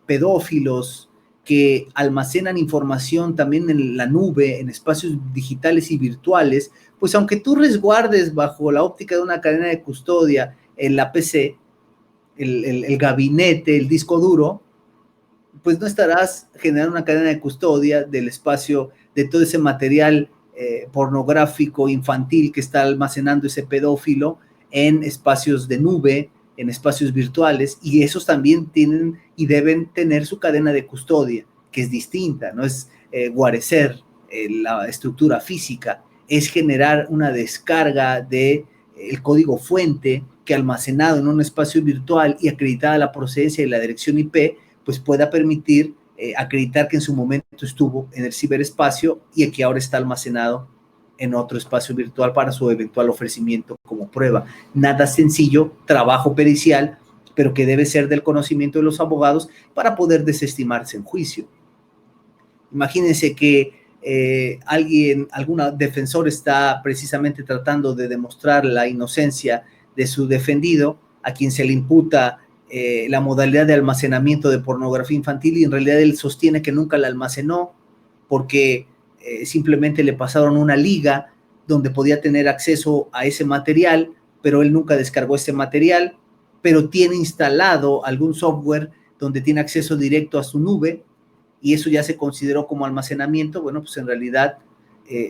pedófilos que almacenan información también en la nube, en espacios digitales y virtuales, pues aunque tú resguardes bajo la óptica de una cadena de custodia en la PC, el gabinete, el disco duro, pues no estarás generando una cadena de custodia del espacio, de todo ese material pornográfico infantil que está almacenando ese pedófilo en espacios de nube, en espacios virtuales, y esos también tienen y deben tener su cadena de custodia, que es distinta, no es guarecer la estructura física, es generar una descarga de el código fuente que almacenado en un espacio virtual y acreditada la procedencia y la dirección IP, pues pueda permitir acreditar que en su momento estuvo en el ciberespacio y que ahora está almacenado en otro espacio virtual para su eventual ofrecimiento como prueba. Nada sencillo, trabajo pericial, pero que debe ser del conocimiento de los abogados para poder desestimarse en juicio. Imagínense que algún defensor está precisamente tratando de demostrar la inocencia de su defendido, a quien se le imputa la modalidad de almacenamiento de pornografía infantil, y en realidad él sostiene que nunca la almacenó porque simplemente le pasaron una liga donde podía tener acceso a ese material, pero él nunca descargó ese material, pero tiene instalado algún software donde tiene acceso directo a su nube, y eso ya se consideró como almacenamiento. Bueno, pues en realidad,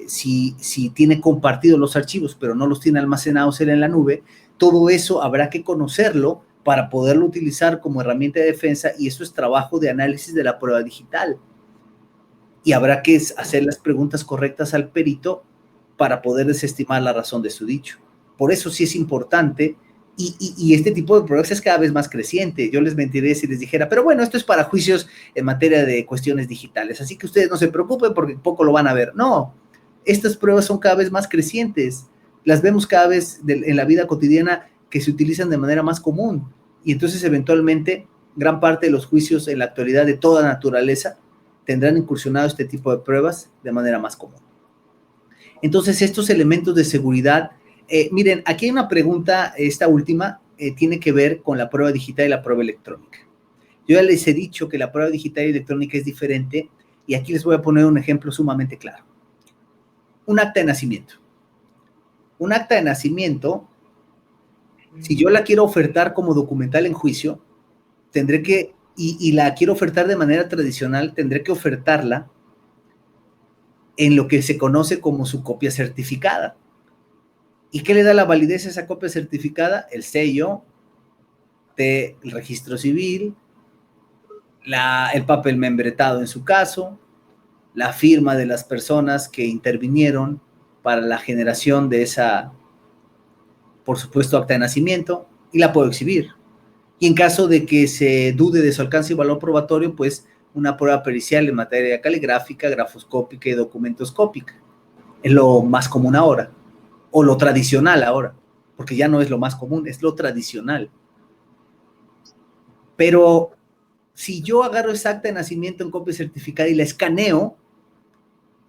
si tiene compartidos los archivos, pero no los tiene almacenados él en la nube, todo eso habrá que conocerlo para poderlo utilizar como herramienta de defensa, y eso es trabajo de análisis de la prueba digital. Y habrá que hacer las preguntas correctas al perito para poder desestimar la razón de su dicho. Por eso sí es importante, y este tipo de pruebas es cada vez más creciente. Yo les mentiría si les dijera, pero bueno, esto es para juicios en materia de cuestiones digitales, así que ustedes no se preocupen porque poco lo van a ver. No, estas pruebas son cada vez más crecientes, las vemos cada vez en la vida cotidiana, que se utilizan de manera más común, y entonces eventualmente gran parte de los juicios en la actualidad de toda naturaleza tendrán incursionado este tipo de pruebas de manera más común. Entonces, estos elementos de seguridad, miren, aquí hay una pregunta, esta última, tiene que ver con la prueba digital y la prueba electrónica. Yo ya les he dicho que la prueba digital y electrónica es diferente, y aquí les voy a poner un ejemplo sumamente claro. Un acta de nacimiento. Un acta de nacimiento, si yo la quiero ofertar como documental en juicio, tendré que, y la quiero ofertar de manera tradicional, tendré que ofertarla en lo que se conoce como su copia certificada. ¿Y qué le da la validez a esa copia certificada? El sello del registro civil, el papel membretado en su caso, la firma de las personas que intervinieron para la generación de esa, por supuesto, acta de nacimiento, y la puedo exhibir. Y en caso de que se dude de su alcance y valor probatorio, pues una prueba pericial en materia caligráfica, grafoscópica y documentoscópica. Es lo más común ahora, o lo tradicional ahora, porque ya no es lo más común, es lo tradicional. Pero si yo agarro esa acta de nacimiento en copia certificada y la escaneo,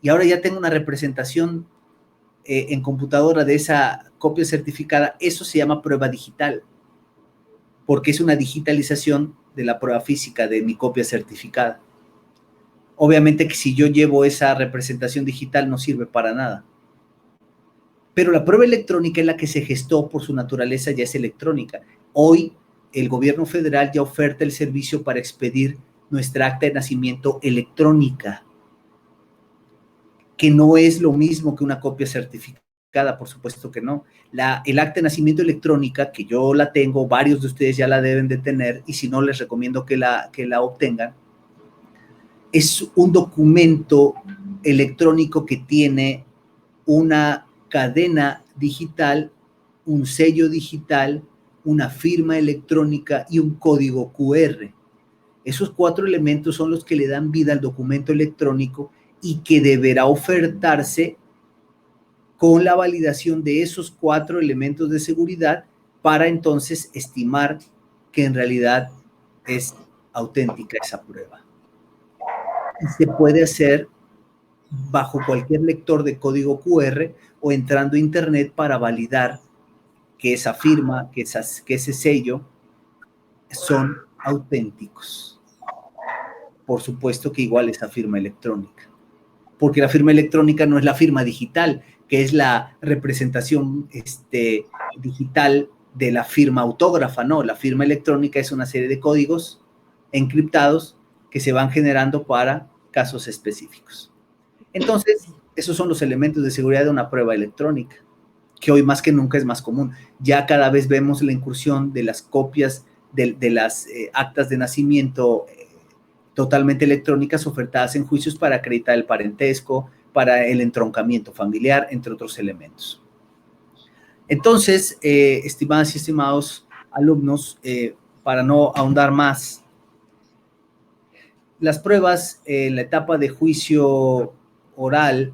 y ahora ya tengo una representación en computadora de esa copia certificada, eso se llama prueba digital, porque es una digitalización de la prueba física de mi copia certificada. Obviamente que si yo llevo esa representación digital no sirve para nada. Pero la prueba electrónica es la que se gestó por su naturaleza, ya es electrónica. Hoy el gobierno federal ya oferta el servicio para expedir nuestra acta de nacimiento electrónica, que no es lo mismo que una copia certificada, por supuesto que no. El acta de nacimiento electrónica, que yo la tengo, varios de ustedes ya la deben de tener, y si no, les recomiendo que la obtengan, es un documento electrónico que tiene una cadena digital, un sello digital, una firma electrónica y un código QR. Esos 4 elementos son los que le dan vida al documento electrónico, y que deberá ofertarse con la validación de esos 4 elementos de seguridad para entonces estimar que en realidad es auténtica esa prueba. Y se puede hacer bajo cualquier lector de código QR o entrando a internet para validar que esa firma, que ese sello son auténticos. Por supuesto que igual esa firma electrónica, porque la firma electrónica no es la firma digital, que es la representación digital de la firma autógrafa. No, la firma electrónica es una serie de códigos encriptados que se van generando para casos específicos. Entonces, esos son los elementos de seguridad de una prueba electrónica, que hoy más que nunca es más común. Ya cada vez vemos la incursión de las copias de las actas de nacimiento totalmente electrónicas ofertadas en juicios para acreditar el parentesco, para el entroncamiento familiar, entre otros elementos. Entonces, estimadas y estimados alumnos, para no ahondar más, las pruebas en la etapa de juicio oral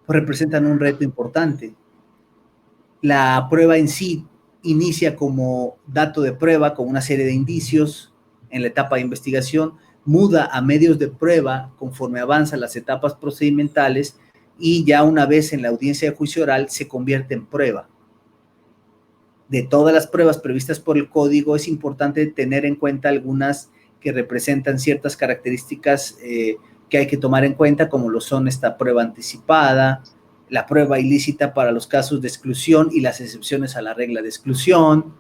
pues representan un reto importante. La prueba en sí inicia como dato de prueba, con una serie de indicios en la etapa de investigación, muda a medios de prueba conforme avanzan las etapas procedimentales y ya una vez en la audiencia de juicio oral se convierte en prueba. De todas las pruebas previstas por el código, es importante tener en cuenta algunas que representan ciertas características que hay que tomar en cuenta, como lo son esta prueba anticipada, la prueba ilícita para los casos de exclusión y las excepciones a la regla de exclusión,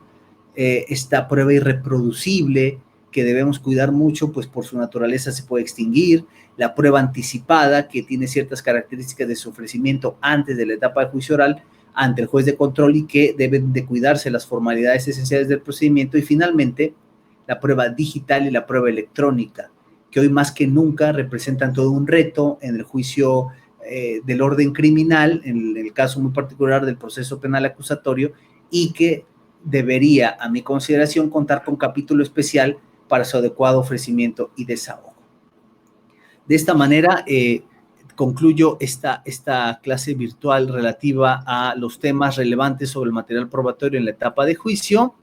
esta prueba irreproducible, que debemos cuidar mucho, pues por su naturaleza se puede extinguir, la prueba anticipada, que tiene ciertas características de su ofrecimiento antes de la etapa de juicio oral, ante el juez de control y que deben de cuidarse las formalidades esenciales del procedimiento, y finalmente la prueba digital y la prueba electrónica, que hoy más que nunca representan todo un reto en el juicio del orden criminal, en el caso muy particular del proceso penal acusatorio, y que debería, a mi consideración, contar con capítulo especial para su adecuado ofrecimiento y desahogo. De esta manera, concluyo esta clase virtual relativa a los temas relevantes sobre el material probatorio en la etapa de juicio,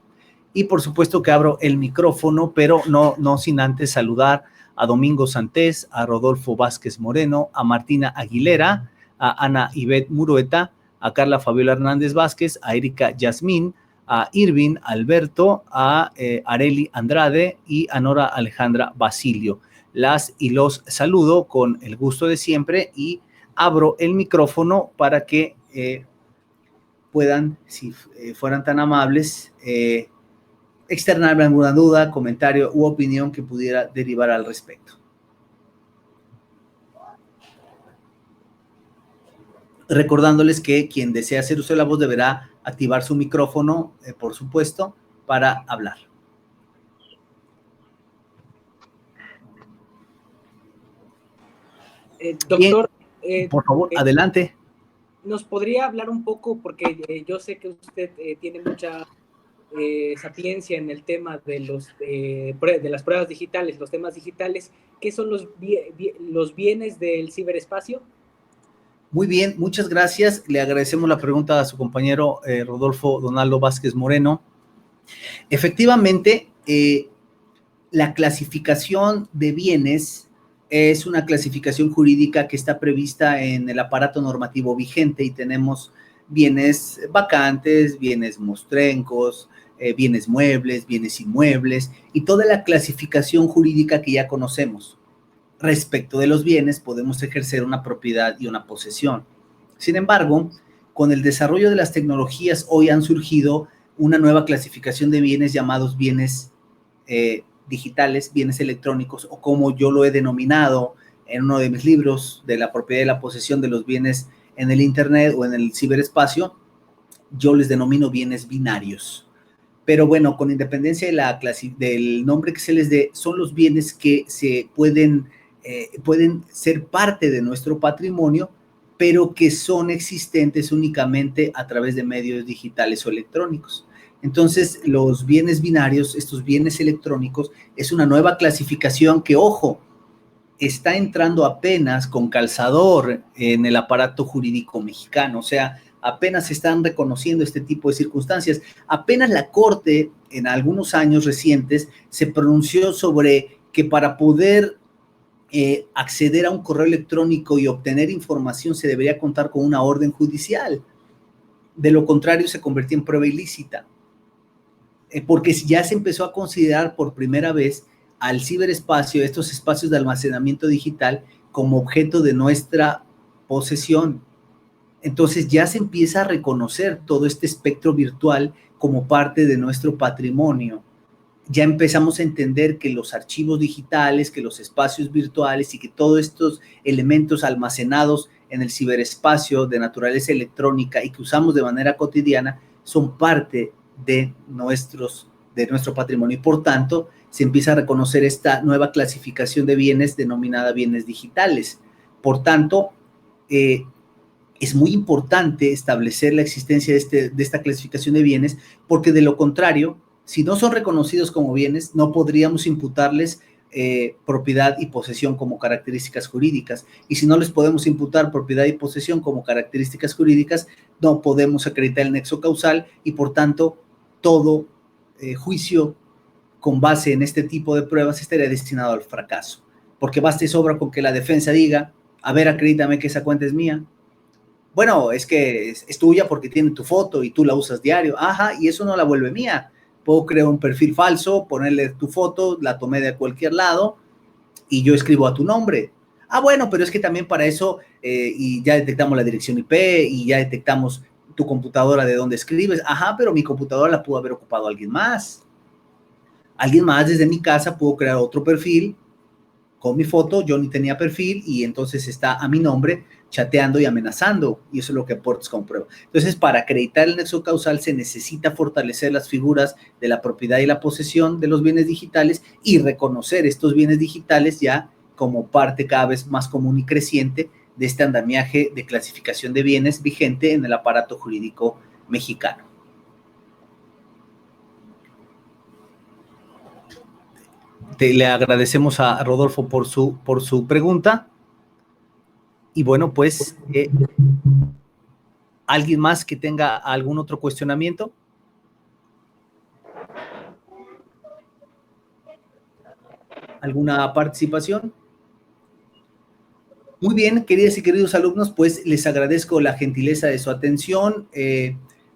y por supuesto que abro el micrófono, pero no sin antes saludar a Domingo Santés, a Rodolfo Vázquez Moreno, a Martina Aguilera, a Ana Ivette Murueta, a Carla Fabiola Hernández Vázquez, a Erika Yasmín, a Irving Alberto, a Areli Andrade y a Nora Alejandra Basilio. Las y los saludo con el gusto de siempre y abro el micrófono para que puedan, si fueran tan amables, externarme alguna duda, comentario u opinión que pudiera derivar al respecto. Recordándoles que quien desea hacer uso de la voz deberá activar su micrófono, por supuesto, para hablar. Doctor, por favor, adelante. ¿Nos podría hablar un poco, porque yo sé que usted tiene mucha sapiencia en el tema de las pruebas digitales, los temas digitales? ¿Qué son los bienes del ciberespacio? Muy bien, muchas gracias. Le agradecemos la pregunta a su compañero Rodolfo Donaldo Vázquez Moreno. Efectivamente, la clasificación de bienes es una clasificación jurídica que está prevista en el aparato normativo vigente, y tenemos bienes vacantes, bienes mostrencos, bienes muebles, bienes inmuebles, y toda la clasificación jurídica que ya conocemos. Respecto de los bienes, podemos ejercer una propiedad y una posesión. Sin embargo, con el desarrollo de las tecnologías, hoy han surgido una nueva clasificación de bienes llamados bienes digitales, bienes electrónicos, o como yo lo he denominado en uno de mis libros, de la propiedad y la posesión de los bienes en el Internet o en el ciberespacio, yo les denomino bienes binarios. Pero bueno, con independencia del nombre que se les dé, son los bienes que pueden ser parte de nuestro patrimonio, pero que son existentes únicamente a través de medios digitales o electrónicos. Entonces, los bienes binarios, estos bienes electrónicos, es una nueva clasificación que, ojo, está entrando apenas con calzador en el aparato jurídico mexicano. O sea, apenas se están reconociendo este tipo de circunstancias. Apenas la Corte, en algunos años recientes, se pronunció sobre que para poder acceder a un correo electrónico y obtener información se debería contar con una orden judicial. De lo contrario, se convertía en prueba ilícita. Porque ya se empezó a considerar por primera vez al ciberespacio, estos espacios de almacenamiento digital, como objeto de nuestra posesión. Entonces ya se empieza a reconocer todo este espectro virtual como parte de nuestro patrimonio. Ya empezamos a entender que los archivos digitales, que los espacios virtuales y que todos estos elementos almacenados en el ciberespacio de naturaleza electrónica y que usamos de manera cotidiana son parte de nuestro patrimonio, y por tanto se empieza a reconocer esta nueva clasificación de bienes denominada bienes digitales. Por tanto, es muy importante establecer la existencia de esta clasificación de bienes, porque de lo contrario, si no son reconocidos como bienes, no podríamos imputarles propiedad y posesión como características jurídicas, y si no les podemos imputar propiedad y posesión como características jurídicas, no podemos acreditar el nexo causal, y por tanto todo juicio con base en este tipo de pruebas estaría destinado al fracaso, porque basta y sobra con que la defensa diga, a ver, acredítame que esa cuenta es mía. Bueno, es que es tuya porque tiene tu foto y tú la usas diario. Ajá, y eso no la vuelve mía. Puedo crear un perfil falso, ponerle tu foto, la tomé de cualquier lado y yo escribo a tu nombre. Ah, bueno, pero es que también para eso y ya detectamos la dirección IP y ya detectamos tu computadora de dónde escribes. Ajá, pero mi computadora la pudo haber ocupado alguien más. Alguien más desde mi casa pudo crear otro perfil con mi foto, yo ni tenía perfil y entonces está a mi nombre chateando y amenazando, y eso es lo que aportas como prueba. Entonces, para acreditar el nexo causal se necesita fortalecer las figuras de la propiedad y la posesión de los bienes digitales y reconocer estos bienes digitales ya como parte cada vez más común y creciente de este andamiaje de clasificación de bienes vigente en el aparato jurídico mexicano. Le agradecemos a Rodolfo por su pregunta. Y bueno, pues, ¿alguien más que tenga algún otro cuestionamiento? ¿Alguna participación? Muy bien, queridas y queridos alumnos, pues les agradezco la gentileza de su atención.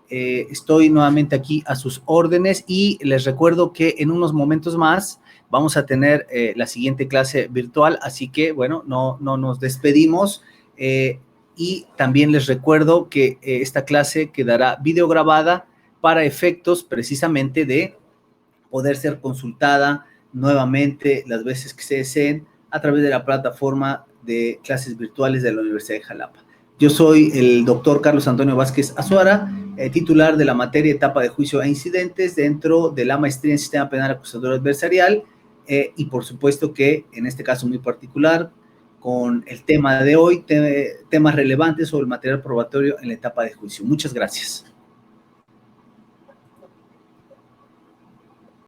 Estoy nuevamente aquí a sus órdenes y les recuerdo que en unos momentos más vamos a tener la siguiente clase virtual, así que, bueno, no nos despedimos. Y también les recuerdo que esta clase quedará videograbada para efectos precisamente de poder ser consultada nuevamente las veces que se deseen a través de la plataforma de clases virtuales de la Universidad de Jalapa. Yo soy el doctor Carlos Antonio Vázquez Azuara, titular de la materia etapa de juicio e incidentes dentro de la maestría en sistema penal acusador adversarial y por supuesto que en este caso muy particular con el tema de hoy, temas relevantes sobre el material probatorio en la etapa de juicio. Muchas gracias.